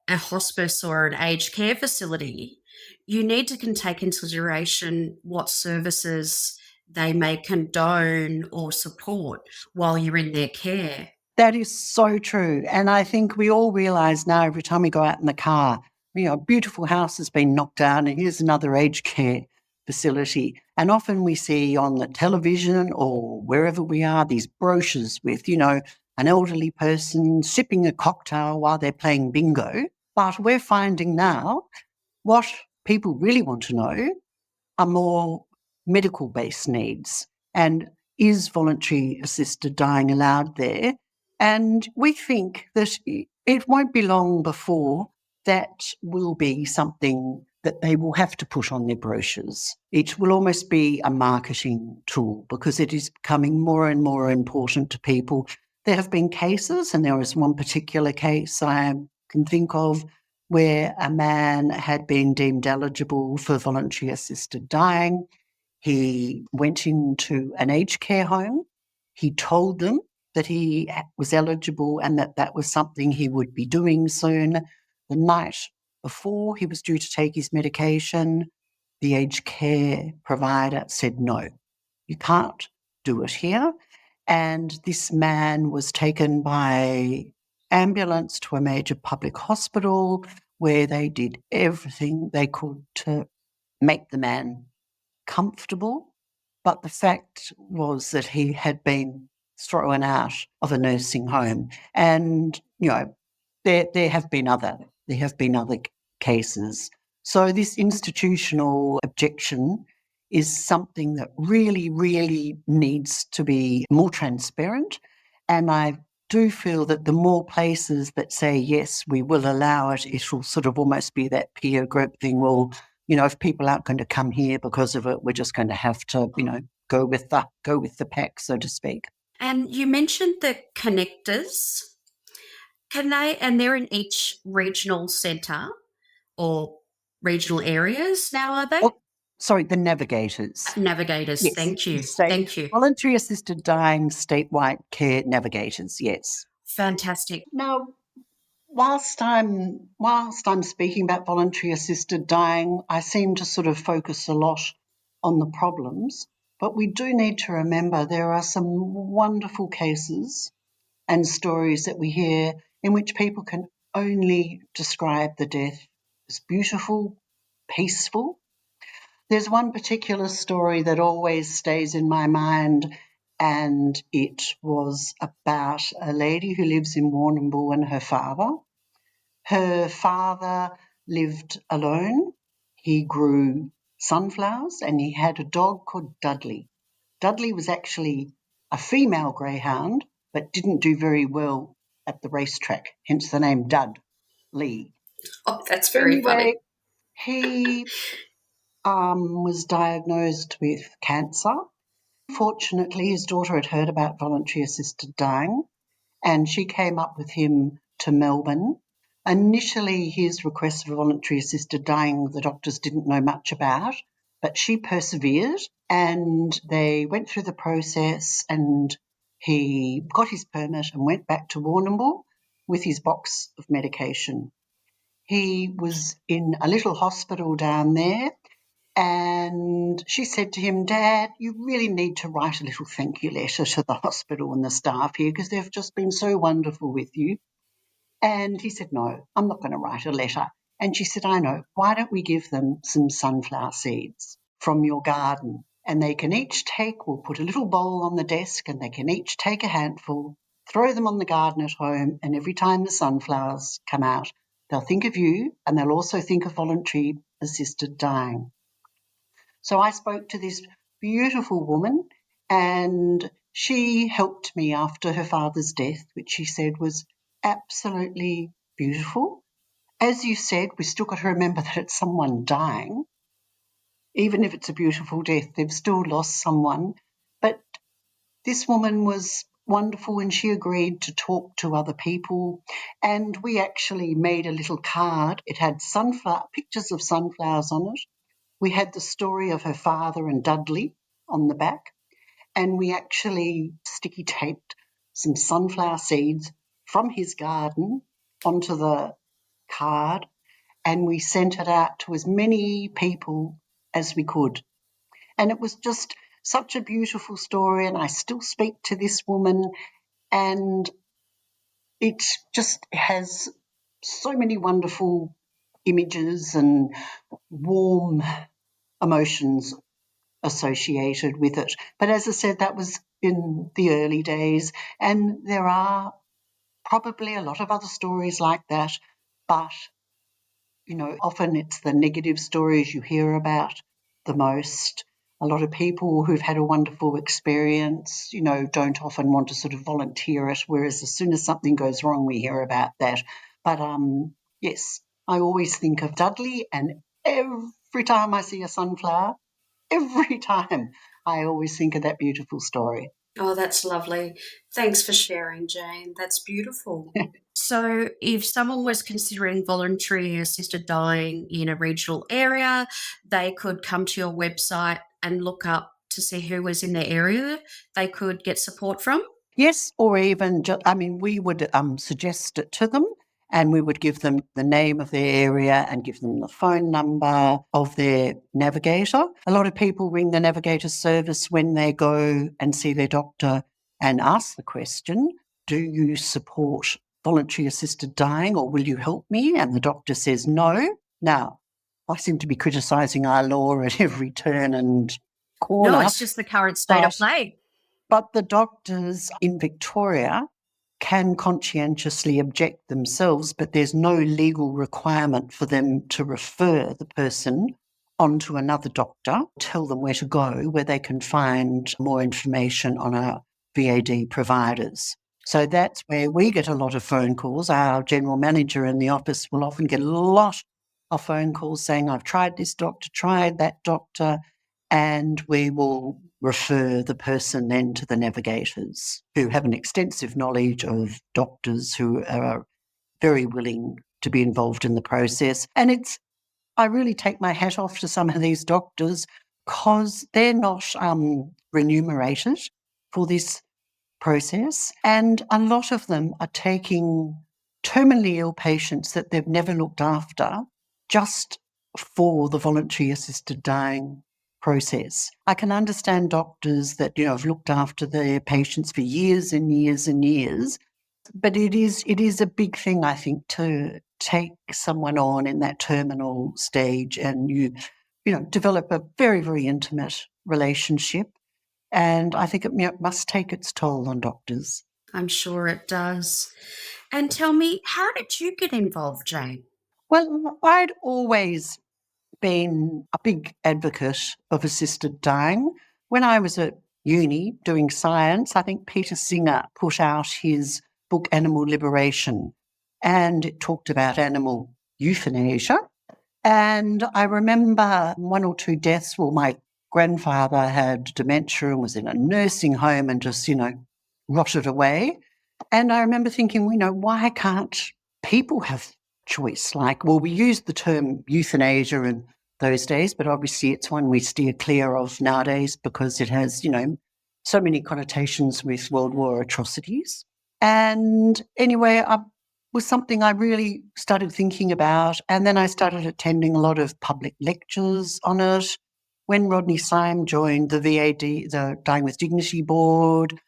a hospice or an aged care facility, you need to take into consideration what services they may condone or support while you're in their care. That is so true. And I think we all realise now every time we go out in the car, a beautiful house has been knocked down and here's another aged care facility. And often we see on the television or wherever we are these brochures with, an elderly person sipping a cocktail while they're playing bingo. But we're finding now what people really want to know are more medical-based needs. And is voluntary assisted dying allowed there? And we think that it won't be long before that will be something that they will have to put on their brochures. It will almost be a marketing tool because it is becoming more and more important to people. There have been cases, and there was one particular case I can think of, where a man had been deemed eligible for voluntary assisted dying. He went into an aged care home. He told them that he was eligible and that was something he would be doing soon. The night before he was due to take his medication, the aged care provider said, no, you can't do it here. And this man was taken by ambulance to a major public hospital where they did everything they could to make the man comfortable. But the fact was that he had been thrown out of a nursing home. And, there have been other cases. So this institutional objection is something that really, really needs to be more transparent. And I do feel that the more places that say, yes, we will allow it, it will sort of almost be that peer group thing. Well, if people aren't going to come here because of it, we're just going to have to, go with the pack, so to speak. And you mentioned the connectors. And they're in each regional centre or regional areas now, are they? Oh, sorry, the navigators. Navigators, Yes. thank you. Thank you. Voluntary assisted dying statewide care navigators, yes. Fantastic. Now, whilst I'm speaking about voluntary assisted dying, I seem to sort of focus a lot on the problems, but we do need to remember there are some wonderful cases and stories that we hear in which people can only describe the death as beautiful, peaceful. There's one particular story that always stays in my mind, and it was about a lady who lives in Warrnambool and her father. Her father lived alone. He grew sunflowers and he had a dog called Dudley. Dudley was actually a female greyhound, but didn't do very well at the racetrack, hence the name Dudley. Oh, that's very Anyway, funny. he was diagnosed with cancer. Fortunately, his daughter had heard about voluntary assisted dying and she came up with him to Melbourne. Initially, his request for voluntary assisted dying, the doctors didn't know much about, but she persevered and they went through the process and he got his permit and went back to Warrnambool with his box of medication. He was in a little hospital down there and she said to him, Dad, you really need to write a little thank you letter to the hospital and the staff here because they've just been so wonderful with you. And he said, no, I'm not going to write a letter. And she said, I know, why don't we give them some sunflower seeds from your garden? And they can each we'll put a little bowl on the desk and they can each take a handful, throw them on the garden at home, and every time the sunflowers come out, they'll think of you and they'll also think of voluntary assisted dying. So I spoke to this beautiful woman and she helped me after her father's death, which she said was absolutely beautiful. As you said, we still got to remember that it's someone dying. Even if it's a beautiful death, they've still lost someone. But this woman was wonderful and she agreed to talk to other people. And we actually made a little card. It had pictures of sunflowers on it. We had the story of her father and Dudley on the back, and we actually sticky taped some sunflower seeds from his garden onto the card, and we sent it out to as many people as we could. And it was just such a beautiful story, and I still speak to this woman, and it just has so many wonderful images and warm emotions associated with it. But as I said, that was in the early days, and there are probably a lot of other stories like that, but often it's the negative stories you hear about the most. A lot of people who've had a wonderful experience, don't often want to sort of volunteer it, whereas as soon as something goes wrong, we hear about that. But yes, I always think of Dudley, and every time I see a sunflower, every time I always think of that beautiful story. Oh, that's lovely. Thanks for sharing, Jane. That's beautiful. So, if someone was considering voluntary assisted dying in a regional area, they could come to your website and look up to see who was in their area they could get support from? Yes, or even we would suggest it to them and we would give them the name of their area and give them the phone number of their navigator. A lot of people ring the navigator service when they go and see their doctor and ask the question, do you support voluntary assisted dying, or will you help me? And the doctor says no. Now, I seem to be criticising our law at every turn and corner. No, it's just the current state of play. But the doctors in Victoria can conscientiously object themselves, but there's no legal requirement for them to refer the person onto another doctor, tell them where to go, where they can find more information on our VAD providers. So that's where we get a lot of phone calls. Our general manager in the office will often get a lot of phone calls saying, I've tried this doctor, tried that doctor, and we will refer the person then to the navigators who have an extensive knowledge of doctors who are very willing to be involved in the process. And I really take my hat off to some of these doctors because they're not remunerated for this process. And a lot of them are taking terminally ill patients that they've never looked after just for the voluntary assisted dying process. I can understand doctors that, have looked after their patients for years and years and years, but it is a big thing, I think, to take someone on in that terminal stage and you develop a very, very intimate relationship. And I think it must take its toll on doctors. I'm sure it does. And tell me, how did you get involved, Jane? Well, I'd always been a big advocate of assisted dying. When I was at uni doing science, I think Peter Singer put out his book Animal Liberation, and it talked about animal euthanasia. And I remember one or two deaths. Well, my grandfather had dementia and was in a nursing home and just, rotted away. And I remember thinking, why can't people have choice? We used the term euthanasia in those days, but obviously it's one we steer clear of nowadays because it has, so many connotations with World War atrocities. And anyway, was something I really started thinking about. And then I started attending a lot of public lectures on it. When Rodney Syme joined the VAD, the Dying with Dignity Board,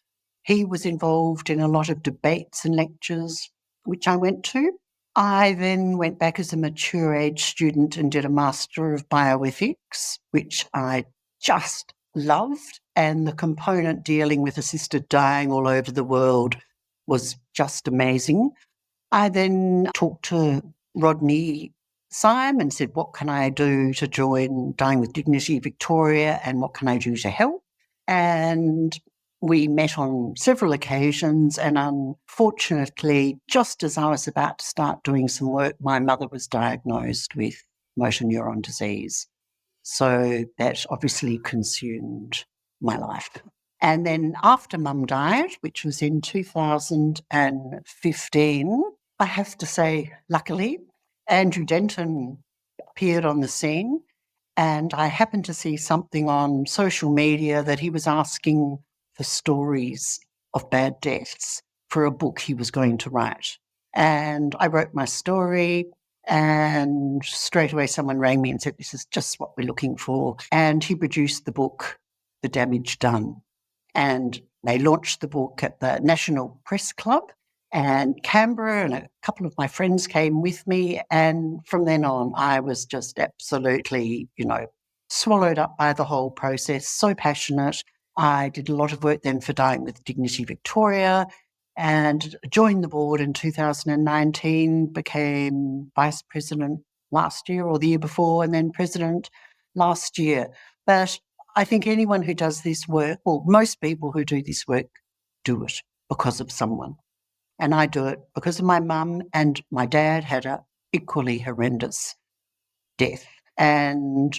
he was involved in a lot of debates and lectures, which I went to. I then went back as a mature age student and did a Master of Bioethics, which I just loved. And the component dealing with assisted dying all over the world was just amazing. I then talked to Rodney Syme and said, what can I do to join Dying with Dignity Victoria and what can I do to help? And we met on several occasions, and unfortunately, just as I was about to start doing some work, my mother was diagnosed with motor neuron disease. So that obviously consumed my life. And then after Mum died, which was in 2015, I have to say, luckily, Andrew Denton appeared on the scene, and I happened to see something on social media that he was asking for stories of bad deaths for a book he was going to write. And I wrote my story, and straight away someone rang me and said, this is just what we're looking for. And he produced the book, The Damage Done. And they launched the book at the National Press Club and Canberra, and a couple of my friends came with me. And from then on, I was just absolutely, swallowed up by the whole process, so passionate. I did a lot of work then for Dying with Dignity Victoria and joined the board in 2019, became vice president last year or the year before, and then president last year. But I think anyone who does this work, well, most people who do this work do it because of someone. And I do it because of my mum, and my dad had a equally horrendous death. And,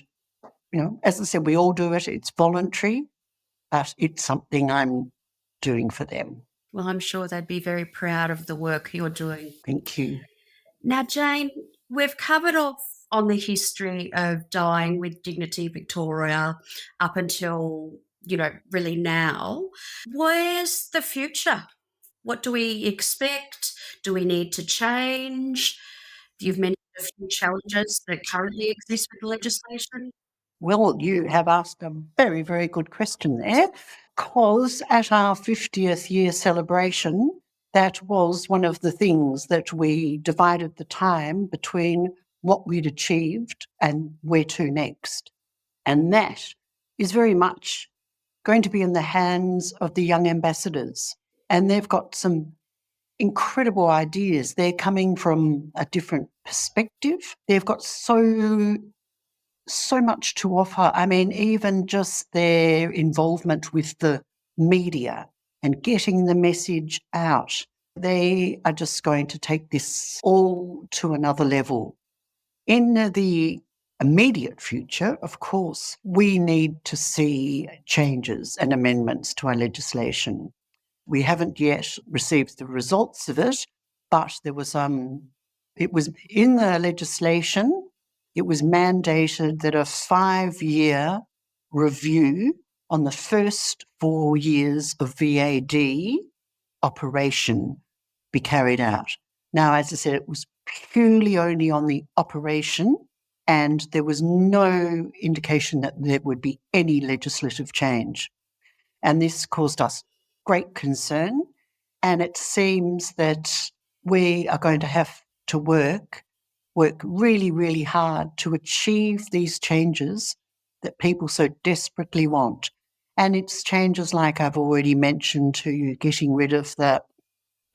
as I said, we all do it. It's voluntary, but it's something I'm doing for them. Well, I'm sure they'd be very proud of the work you're doing. Thank you. Now, Jane, we've covered off on the history of Dying with Dignity Victoria up until, really now. Where's the future? What do we expect? Do we need to change? You've mentioned a few challenges that currently exist with the legislation. Well, you have asked a very, very good question there, because at our 50th year celebration, that was one of the things that we divided the time between what we'd achieved and where to next. And that is very much going to be in the hands of the young ambassadors. And they've got some incredible ideas. They're coming from a different perspective. They've got so much to offer. I mean, even just their involvement with the media and getting the message out. They are just going to take this all to another level. In the immediate future, of course, we need to see changes and amendments to our legislation. We haven't yet received the results of it, but it was in the legislation, it was mandated that a 5-year review on the first 4 years of VAD operation be carried out. Now, as I said, it was purely only on the operation, and there was no indication that there would be any legislative change. And this caused us great concern. And it seems that we are going to have to work really, really hard to achieve these changes that people so desperately want. And it's changes like I've already mentioned to you, getting rid of the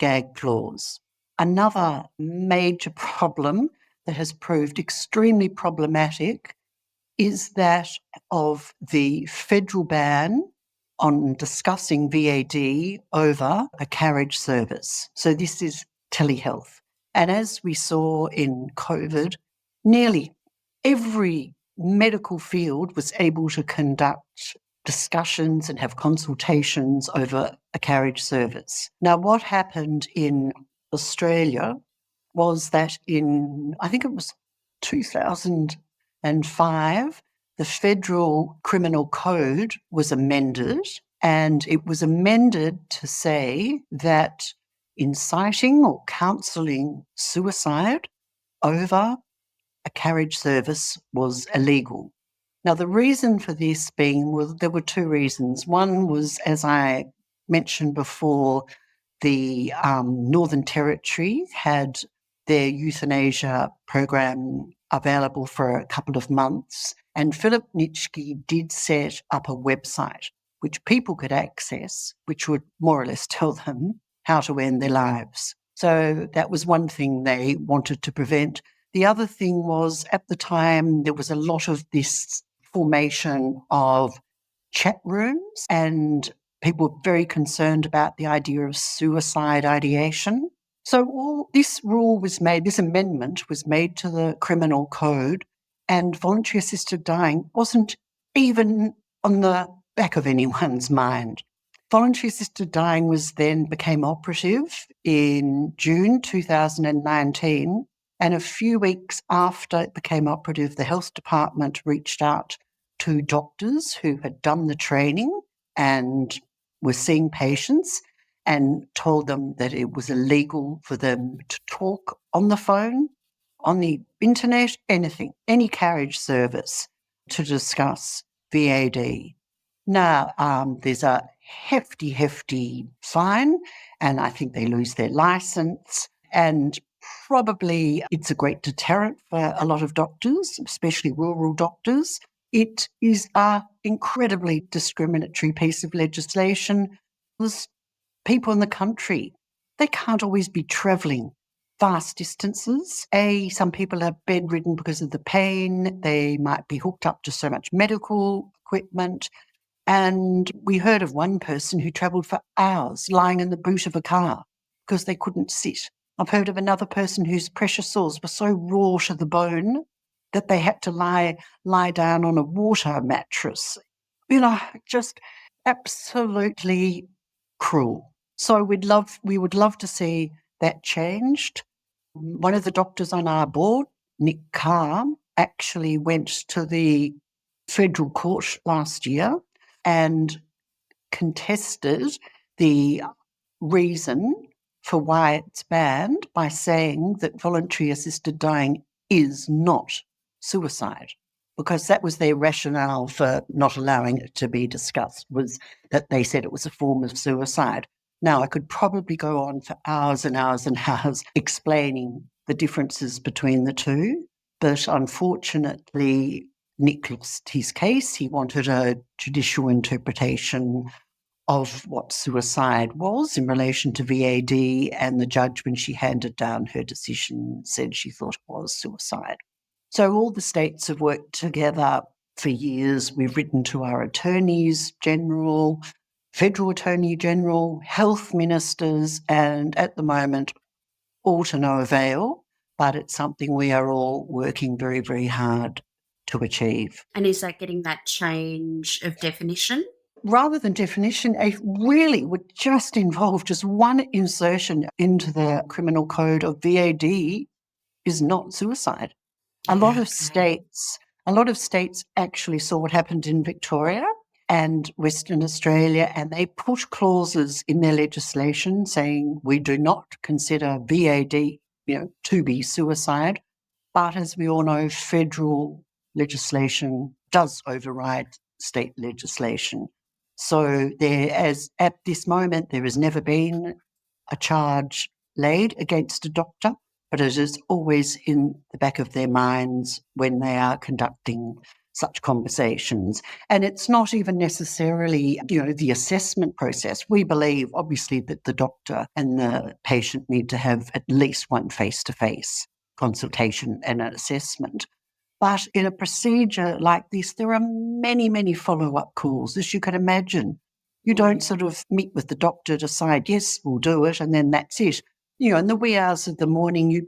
gag clause. Another major problem that has proved extremely problematic is that of the federal ban on discussing VAD over a carriage service. So this is telehealth. And as we saw in COVID, nearly every medical field was able to conduct discussions and have consultations over a carriage service. Now, what happened in Australia was that I think it was 2005, the Federal Criminal Code was amended, and it was amended to say that inciting or counselling suicide over a carriage service was illegal. Now, the reason for this there were two reasons. One was, as I mentioned before, the Northern Territory had their euthanasia program available for a couple of months, and Philip Nitschke did set up a website which people could access, which would more or less tell them how to end their lives. So that was one thing they wanted to prevent. The other thing was, at the time, there was a lot of this formation of chat rooms, and people were very concerned about the idea of suicide ideation. So all this this amendment was made to the criminal code, and voluntary assisted dying wasn't even on the back of anyone's mind. Voluntary assisted dying became operative in June 2019, and a few weeks after it became operative, the health department reached out to doctors who had done the training and were seeing patients and told them that it was illegal for them to talk on the phone, on the internet, anything, any carriage service to discuss VAD. Now, there's a hefty fine, and I think they lose their license, and probably it's a great deterrent for a lot of doctors, especially rural doctors. It is an incredibly discriminatory piece of legislation. There's people in the country, they can't always be travelling vast distances. Some people are bedridden because of the pain. They might be hooked up to so much medical equipment. And we heard of one person who travelled for hours lying in the boot of a car because they couldn't sit. I've heard of another person whose pressure sores were so raw to the bone that they had to lie down on a water mattress. Just absolutely cruel. So we would love to see that changed. One of the doctors on our board, Nick Carr, actually went to the federal court last year and contested the reason for why it's banned by saying that voluntary assisted dying is not suicide, because that was their rationale for not allowing it to be discussed, was that they said it was a form of suicide. Now, I could probably go on for hours and hours and hours explaining the differences between the two, but unfortunately, Nick lost his case. He wanted a judicial interpretation of what suicide was in relation to VAD, and the judge, when she handed down her decision, said she thought it was suicide. So all the states have worked together for years. We've written to our attorneys general, federal attorney general, health ministers, and at the moment, all to no avail, but it's something we are all working very, very hard to achieve. And is that getting that change of definition? Rather than definition, it really would just involve just one insertion into the criminal code of VAD is not suicide. A lot of states actually saw what happened in Victoria and Western Australia, and they put clauses in their legislation saying we do not consider VAD, to be suicide. But as we all know, federal legislation does override state legislation. So at this moment, there has never been a charge laid against a doctor, but it is always in the back of their minds when they are conducting such conversations. And it's not even necessarily, the assessment process. We believe, obviously, that the doctor and the patient need to have at least one face-to-face consultation and an assessment. But in a procedure like this, there are many, many follow-up calls, as you can imagine. You don't sort of meet with the doctor, decide, yes, we'll do it, and then that's it. In the wee hours of the morning, you'd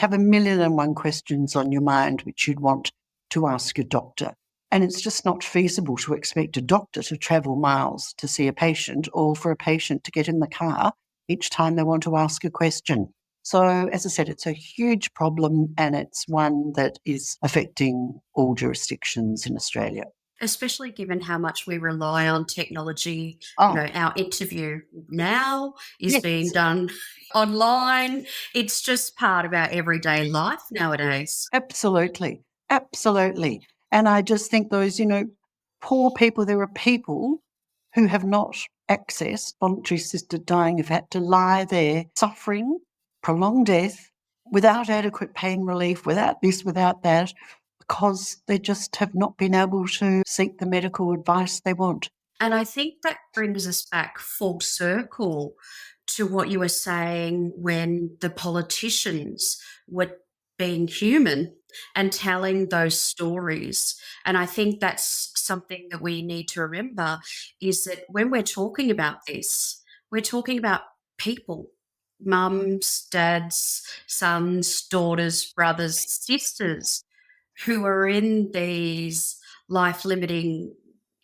have 1,000,001 questions on your mind which you'd want to ask your doctor. And it's just not feasible to expect a doctor to travel miles to see a patient, or for a patient to get in the car each time they want to ask a question. So, as I said, it's a huge problem, and it's one that is affecting all jurisdictions in Australia. Especially given how much we rely on technology. Oh, Our interview now is yes, being done online. It's just part of our everyday life nowadays. absolutely. Absolutely. And I just think those, poor people, there are people who have not accessed voluntary assisted dying, have had to lie there suffering prolonged death without adequate pain relief, without this, without that, because they just have not been able to seek the medical advice they want. And I think that brings us back full circle to what you were saying when the politicians were being human and telling those stories. And I think that's something that we need to remember, is that when we're talking about this, we're talking about people, mums, dads, sons, daughters, brothers, sisters, who are in these life limiting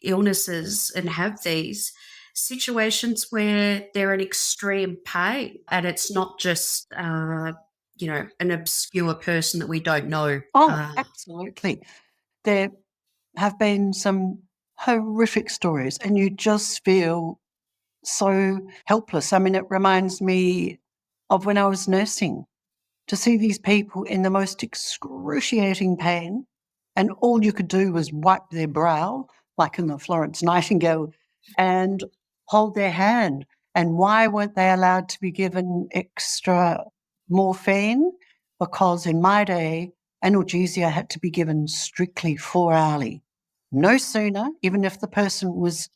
illnesses and have these situations where they're in extreme pain, and it's not just an obscure person that we don't know. Oh, absolutely. There have been some horrific stories, and you just feel so helpless. I mean, it reminds me of when I was nursing, to see these people in the most excruciating pain, and all you could do was wipe their brow, like in the Florence Nightingale, and hold their hand. And why weren't they allowed to be given extra morphine? Because in my day, analgesia had to be given strictly 4-hourly. No sooner, even if the person was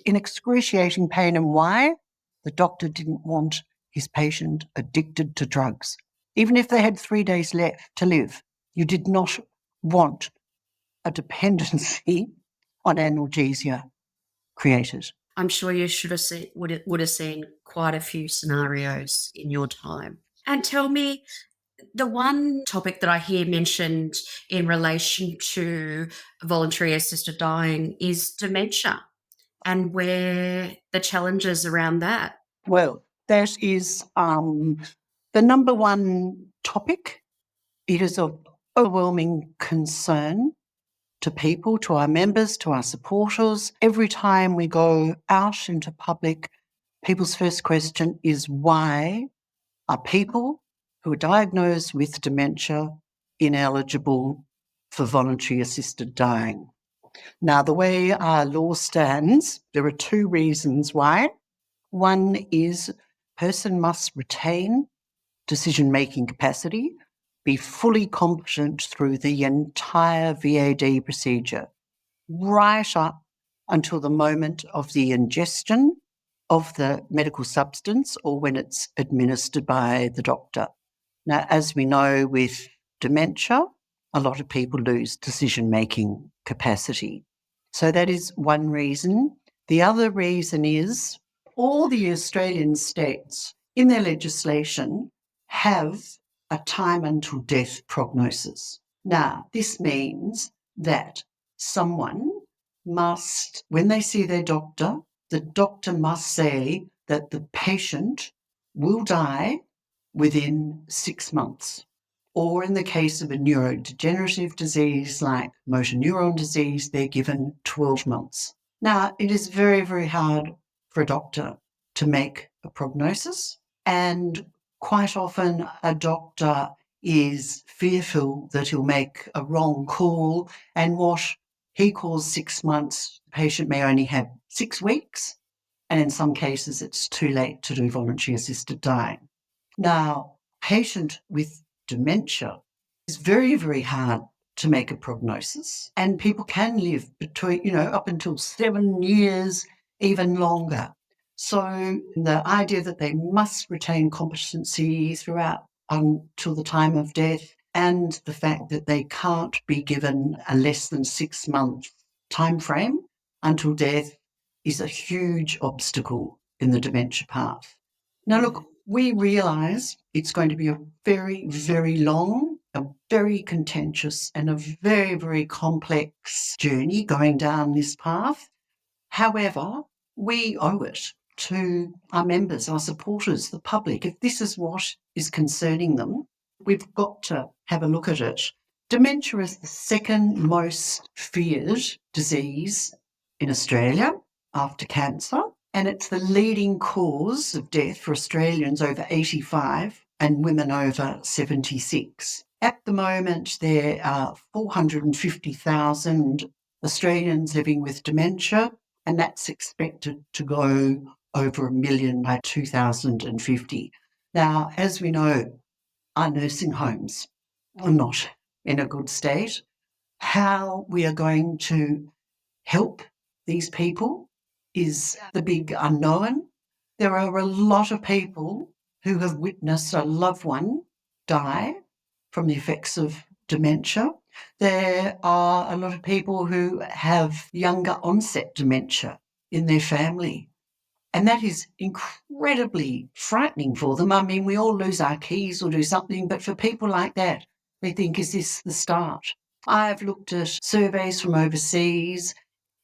in excruciating pain. And why? The doctor didn't want his patient addicted to drugs. Even if they had 3 days left to live, you did not want a dependency on analgesia created. I'm sure you should have seen, would have seen quite a few scenarios in your time. And tell me, the one topic that I hear mentioned in relation to voluntary assisted dying is dementia, and where the challenges around that. Well, that is the number one topic. It is of overwhelming concern to people, to our members, to our supporters. Every time we go out into public, people's first question is, why are people who are diagnosed with dementia ineligible for voluntary assisted dying? Now, the way our law stands, there are two reasons why. One is person must retain decision-making capacity, be fully competent through the entire VAD procedure, right up until the moment of the ingestion of the medical substance or when it's administered by the doctor. Now, as we know with dementia, a lot of people lose decision-making capacity. So that is one reason. The other reason is all the Australian states in their legislation have a time until death prognosis. Now, this means that someone must, when they see their doctor, the doctor must say that the patient will die within 6 months. Or in the case of a neurodegenerative disease like motor neuron disease, they're given 12 months. Now, it is very, very hard for a doctor to make a prognosis, and quite often a doctor is fearful that he'll make a wrong call, and what he calls 6 months, the patient may only have 6 weeks, and in some cases it's too late to do voluntary assisted dying. Now, patient with dementia is very, very hard to make a prognosis, and people can live between, up until 7 years, even longer. So the idea that they must retain competency throughout until the time of death, and the fact that they can't be given a less than 6 month time frame until death is a huge obstacle in the dementia path. Now, look, we realise it's going to be a very, very long, a very contentious and a very, very complex journey going down this path. However, we owe it to our members, our supporters, the public. If this is what is concerning them, we've got to have a look at it. Dementia is the second most feared disease in Australia after cancer, and it's the leading cause of death for Australians over 85 and women over 76. At the moment, there are 450,000 Australians living with dementia, and that's expected to go over 1 million by 2050. Now, as we know, our nursing homes are not in a good state. How we are going to help these people is the big unknown. There are a lot of people who have witnessed a loved one die from the effects of dementia. There are a lot of people who have younger onset dementia in their family. And that is incredibly frightening for them. I mean, we all lose our keys or do something, but for people like that, they think, is this the start? I've looked at surveys from overseas,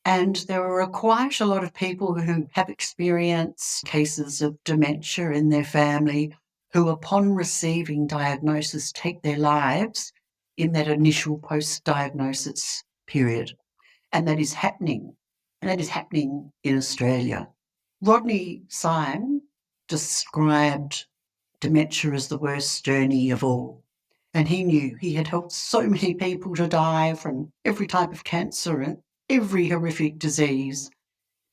and there are quite a lot of people who have experienced cases of dementia in their family who, upon receiving diagnosis, take their lives in that initial post-diagnosis period. And that is happening. And that is happening in Australia. Rodney Syme described dementia as the worst journey of all. And he knew he had helped so many people to die from every type of cancer and every horrific disease.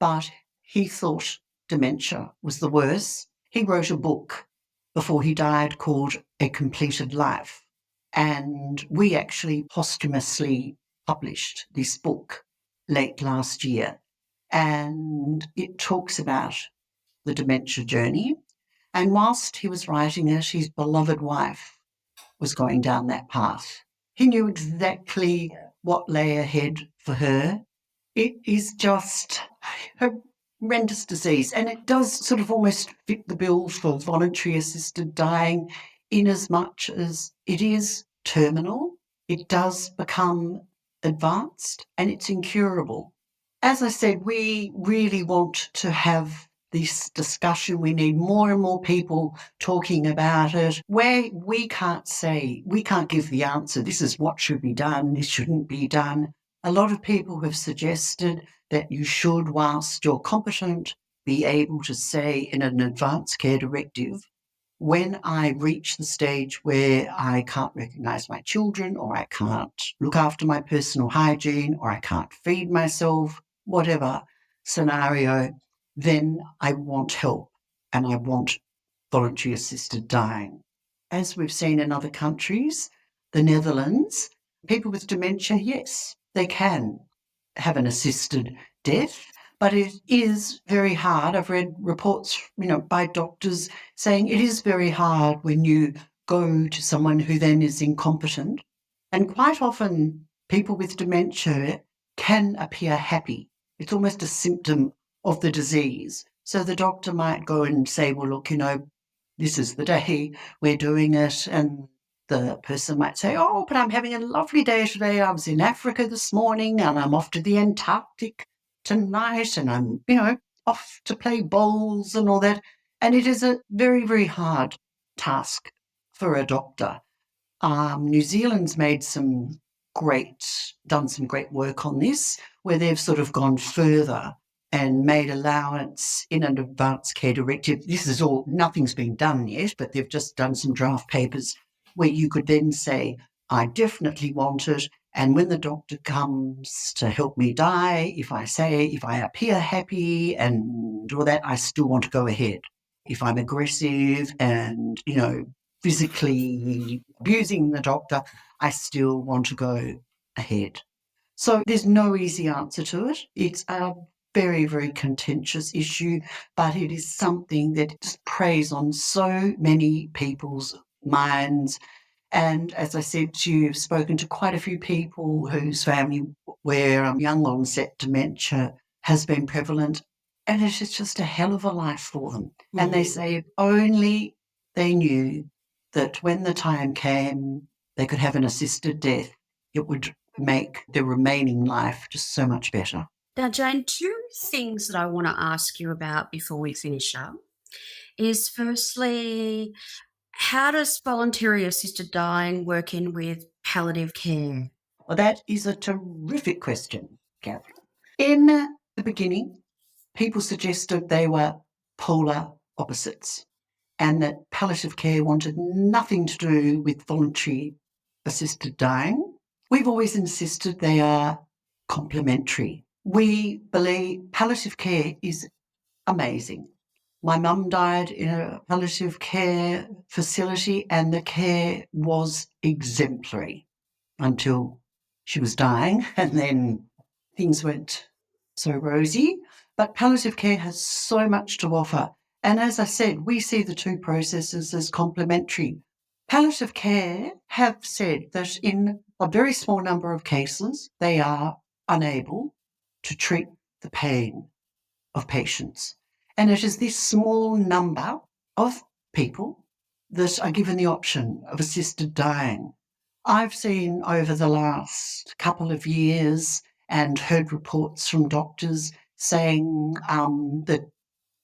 But he thought dementia was the worst. He wrote a book before he died called A Completed Life. And we actually posthumously published this book late last year. And it talks about the dementia journey. And whilst he was writing it, his beloved wife was going down that path. He knew exactly what lay ahead for her. It is just a horrendous disease, and it does sort of almost fit the bill for voluntary assisted dying in as much as it is terminal. It does become advanced and it's incurable. As I said, we really want to have this discussion. We need more and more people talking about it, where we can't give the answer. This is what should be done. This shouldn't be done. A lot of people have suggested that you should, whilst you're competent, be able to say in an advanced care directive, when I reach the stage where I can't recognise my children, or I can't look after my personal hygiene, or I can't feed myself, whatever scenario, then I want help and I want voluntary assisted dying. As we've seen in other countries, the Netherlands, people with dementia, yes, they can have an assisted death, but it is very hard. I've read reports, by doctors saying it is very hard when you go to someone who then is incompetent. And quite often people with dementia can appear happy. It's almost a symptom of the disease. So the doctor might go and say, well, look, this is the day we're doing it. And the person might say, oh, but I'm having a lovely day today. I was in Africa this morning and I'm off to the Antarctic tonight and I'm, off to play bowls and all that. And it is a very, very hard task for a doctor. New Zealand's done some great work on this, where they've sort of gone further and made allowance in an advanced care directive. Nothing's been done yet, but they've just done some draft papers where you could then say, I definitely want it. And when the doctor comes to help me die, if I appear happy and all that, I still want to go ahead. If I'm aggressive and, physically abusing the doctor, I still want to go ahead. So there's no easy answer to it. It's a very, very contentious issue, but it is something that just preys on so many people's minds. And as I said to you, I've spoken to quite a few people whose family where young onset dementia has been prevalent, and it's just a hell of a life for them. Mm. And they say if only they knew that when the time came, they could have an assisted death, it would make their remaining life just so much better. Now, Jane, two things that I want to ask you about before we finish up is firstly, how does voluntary assisted dying work in with palliative care? Well, that is a terrific question, Catherine. In the beginning, people suggested they were polar opposites and that palliative care wanted nothing to do with voluntary assisted dying. We've always insisted they are complementary. We believe palliative care is amazing. My mum died in a palliative care facility and the care was exemplary until she was dying, and then things weren't so rosy. But palliative care has so much to offer. And as I said, we see the two processes as complementary. Palliative care have said that in a very small number of cases, they are unable to treat the pain of patients. And it is this small number of people that are given the option of assisted dying. I've seen over the last couple of years and heard reports from doctors saying that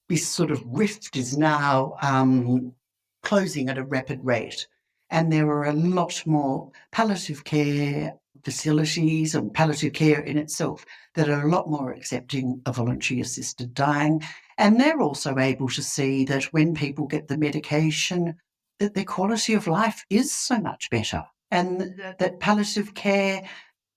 this sort of rift is now closing at a rapid rate. And there are a lot more palliative care facilities and palliative care in itself that are a lot more accepting of voluntary assisted dying. And they're also able to see that when people get the medication, that their quality of life is so much better, and that palliative care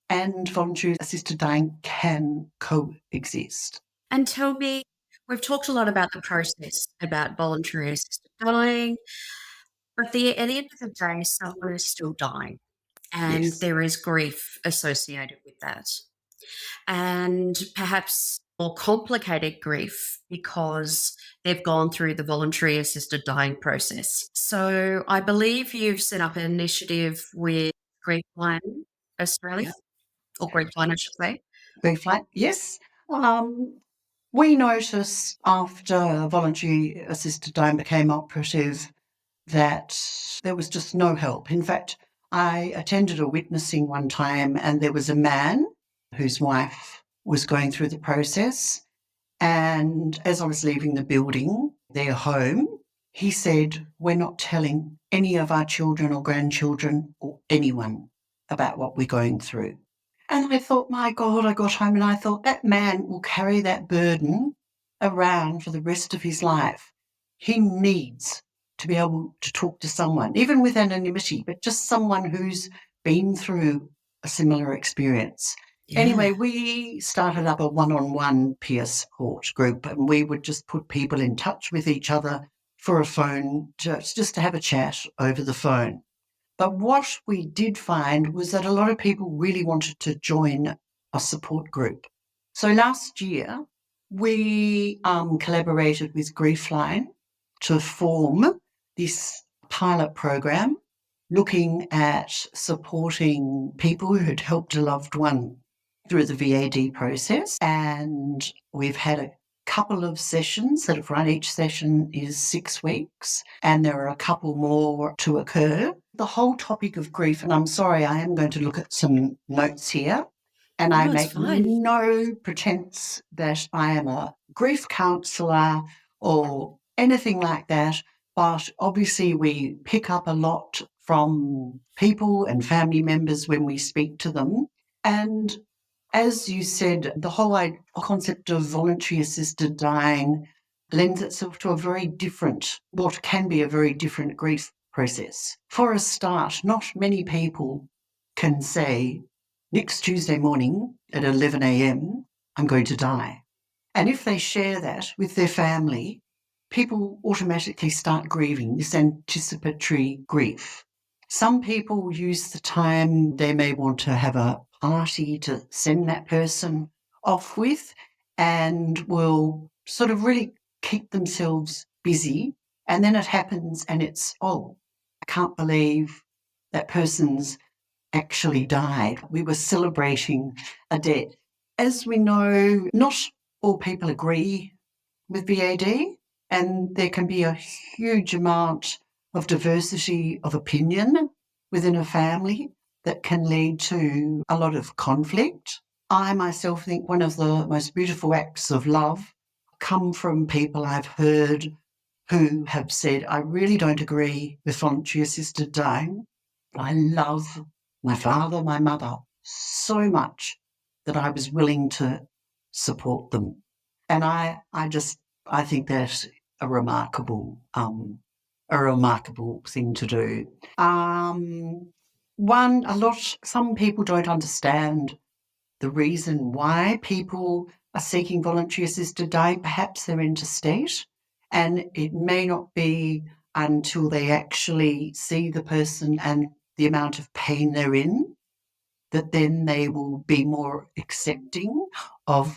and voluntary assisted dying can coexist. And tell me, we've talked a lot about the process, about voluntary assisted dying, but at the end of the day, someone is still dying, and Yes. there is grief associated with that. And perhaps more complicated grief because they've gone through the voluntary assisted dying process. So I believe you've set up an initiative with Grief Line Australia, or Grief Line, I should say. Grief Line, yes. We noticed after voluntary assisted dying became operative that there was just no help. In fact, I attended a witnessing one time and there was a man whose wife was going through the process. And as I was leaving the building, their home, he said, we're not telling any of our children or grandchildren or anyone about what we're going through. And I thought, my God, I got home and I thought that man will carry that burden around for the rest of his life, he needs to be able to talk to someone, even with anonymity, but just someone who's been through a similar experience. Yeah. Anyway, we started up a one-on-one peer support group, and we would just put people in touch with each other for a phone, just to have a chat over the phone. But what we did find was that a lot of people really wanted to join a support group. So last year, we collaborated with Griefline to form this pilot program looking at supporting people who had helped a loved one through the VAD process. And we've had a couple of sessions that have run. Each session is 6 weeks, and there are a couple more to occur. The whole topic of grief, and I'm sorry, I am going to look at some notes here, and I No, it's make fine. no pretense that I am a grief counsellor or anything like that, but obviously we pick up a lot from people and family members when we speak to them. And as you said, the whole concept of voluntary assisted dying lends itself to what can be a very different grief process. For a start, not many people can say, next Tuesday morning at 11 a.m, I'm going to die. And if they share that with their family, people automatically start grieving, this anticipatory grief. Some people use the time, they may want to have a party to send that person off with, and will sort of really keep themselves busy. And then it happens and it's, oh, I can't believe that person's actually died. We were celebrating a death. As we know, not all people agree with VAD, and there can be a huge amount of diversity of opinion within a family that can lead to a lot of conflict. I myself think one of the most beautiful acts of love come from people I've heard who have said, I really don't agree with voluntary assisted dying. I love my father, my mother so much that I was willing to support them. And I think that's a remarkable thing to do. Some people don't understand the reason why people are seeking voluntary assisted dying. Perhaps they're interstate, and it may not be until they actually see the person and the amount of pain they're in that then they will be more accepting of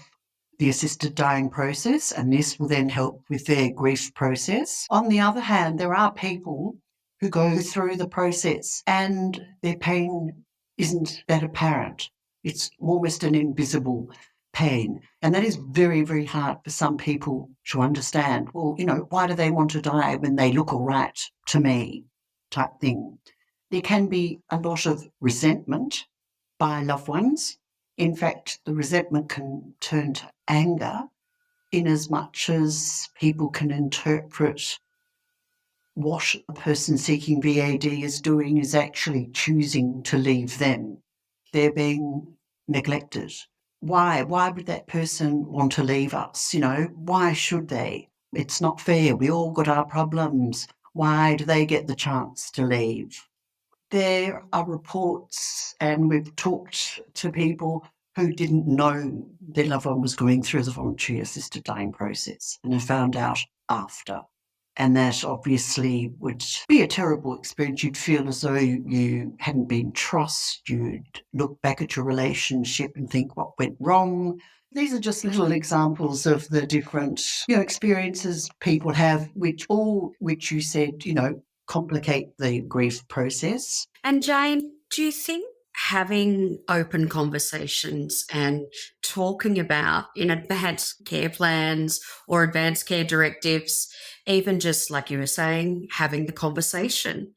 the assisted dying process, and this will then help with their grief process. On the other hand, there are people who go through the process and their pain isn't that apparent. It's almost an invisible pain. And that is very, very hard for some people to understand. Well, why do they want to die when they look all right to me, type thing. There can be a lot of resentment by loved ones. In fact, the resentment can turn to anger in as much as people can interpret what a person seeking VAD is doing is actually choosing to leave them. They're being neglected. Why? Why would that person want to leave us? Why should they? It's not fair. We all got our problems. Why do they get the chance to leave? There are reports, and we've talked to people who didn't know their loved one was going through the voluntary assisted dying process and have found out after. And that obviously would be a terrible experience. You'd feel as though you hadn't been trusted. You'd look back at your relationship and think what went wrong. These are just little examples of the different experiences people have, which you said, complicate the grief process. And Jane, do you think having open conversations and talking about in advanced care plans or advanced care directives, even just like you were saying, having the conversation,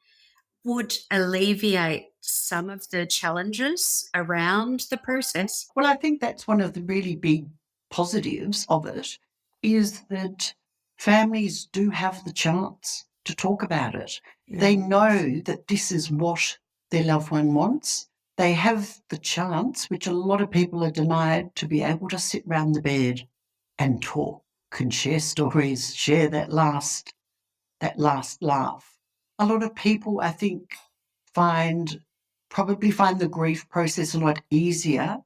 would alleviate some of the challenges around the process? Well, I think that's one of the really big positives of it, is that families do have the chance to talk about it. They know that this is what their loved one wants. They have the chance, which a lot of people are denied, to be able to sit round the bed and talk. can share stories, share that last laugh. A lot of people, I think, probably find the grief process a lot easier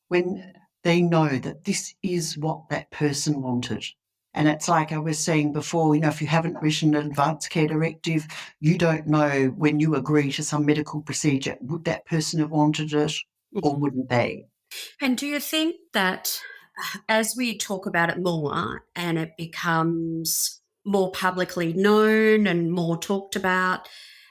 when they know that this is what that person wanted. And it's like I was saying before, if you haven't written an advance care directive, you don't know when you agree to some medical procedure, would that person have wanted it or wouldn't they? And do you think that as we talk about it more and it becomes more publicly known and more talked about,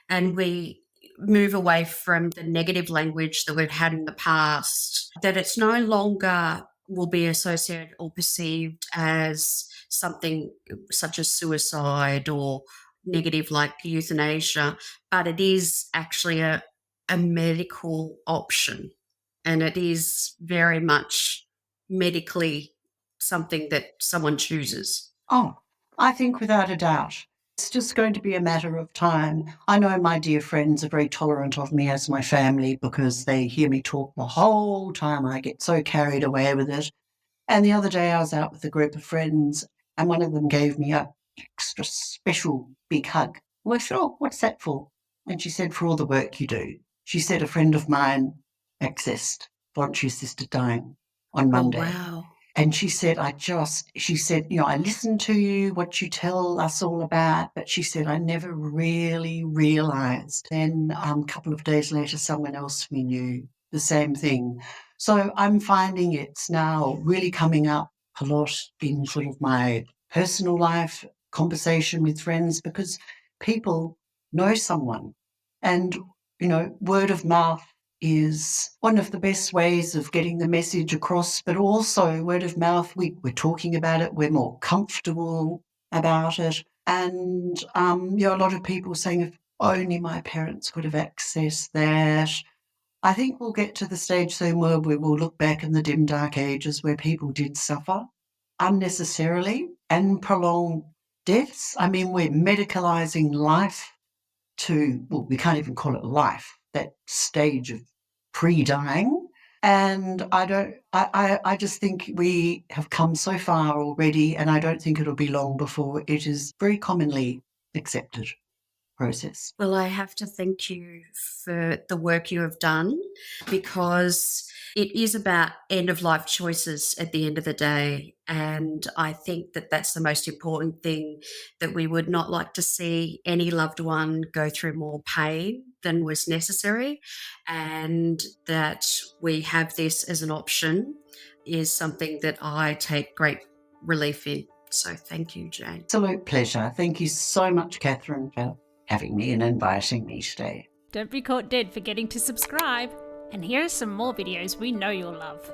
and we move away from the negative language that we've had in the past, that it's no longer will be associated or perceived as something such as suicide or negative like euthanasia, but it is actually a medical option, and it is very much medically something that someone chooses. Oh, I think without a doubt. It's just going to be a matter of time. I know my dear friends are very tolerant of me as my family because they hear me talk the whole time. I get so carried away with it. And the other day I was out with a group of friends and one of them gave me a extra special big hug. Well, I said, "Oh, what's that for?" And she said, "For all the work you do." She said, "A friend of mine accessed voluntary assisted dying on Oh, Monday." wow. And she said, she said, "I listen to you, what you tell us all about," but she said, "I never really realised." Then a couple of days later, someone else we knew, the same thing. So I'm finding it's now really coming up a lot in sort of my personal life, conversation with friends, because people know someone. And, word of mouth is one of the best ways of getting the message across, but also word of mouth, we're talking about it, we're more comfortable about it. And, a lot of people saying, if only my parents could have accessed that. I think we'll get to the stage soon where we will look back in the dim, dark ages where people did suffer unnecessarily and prolonged deaths. I mean, we're medicalising life well, we can't even call it life, that stage of pre-dying. And I just think we have come so far already, and I don't think it'll be long before it is very commonly accepted process. Well, I have to thank you for the work you have done, because it is about end of life choices at the end of the day. And I think that that's the most important thing, that we would not like to see any loved one go through more pain than was necessary. And that we have this as an option is something that I take great relief in. So thank you, Jane. Absolute pleasure. Thank you so much, Catherine, for having me and inviting me today. Don't be caught dead forgetting to subscribe. And here are some more videos we know you'll love.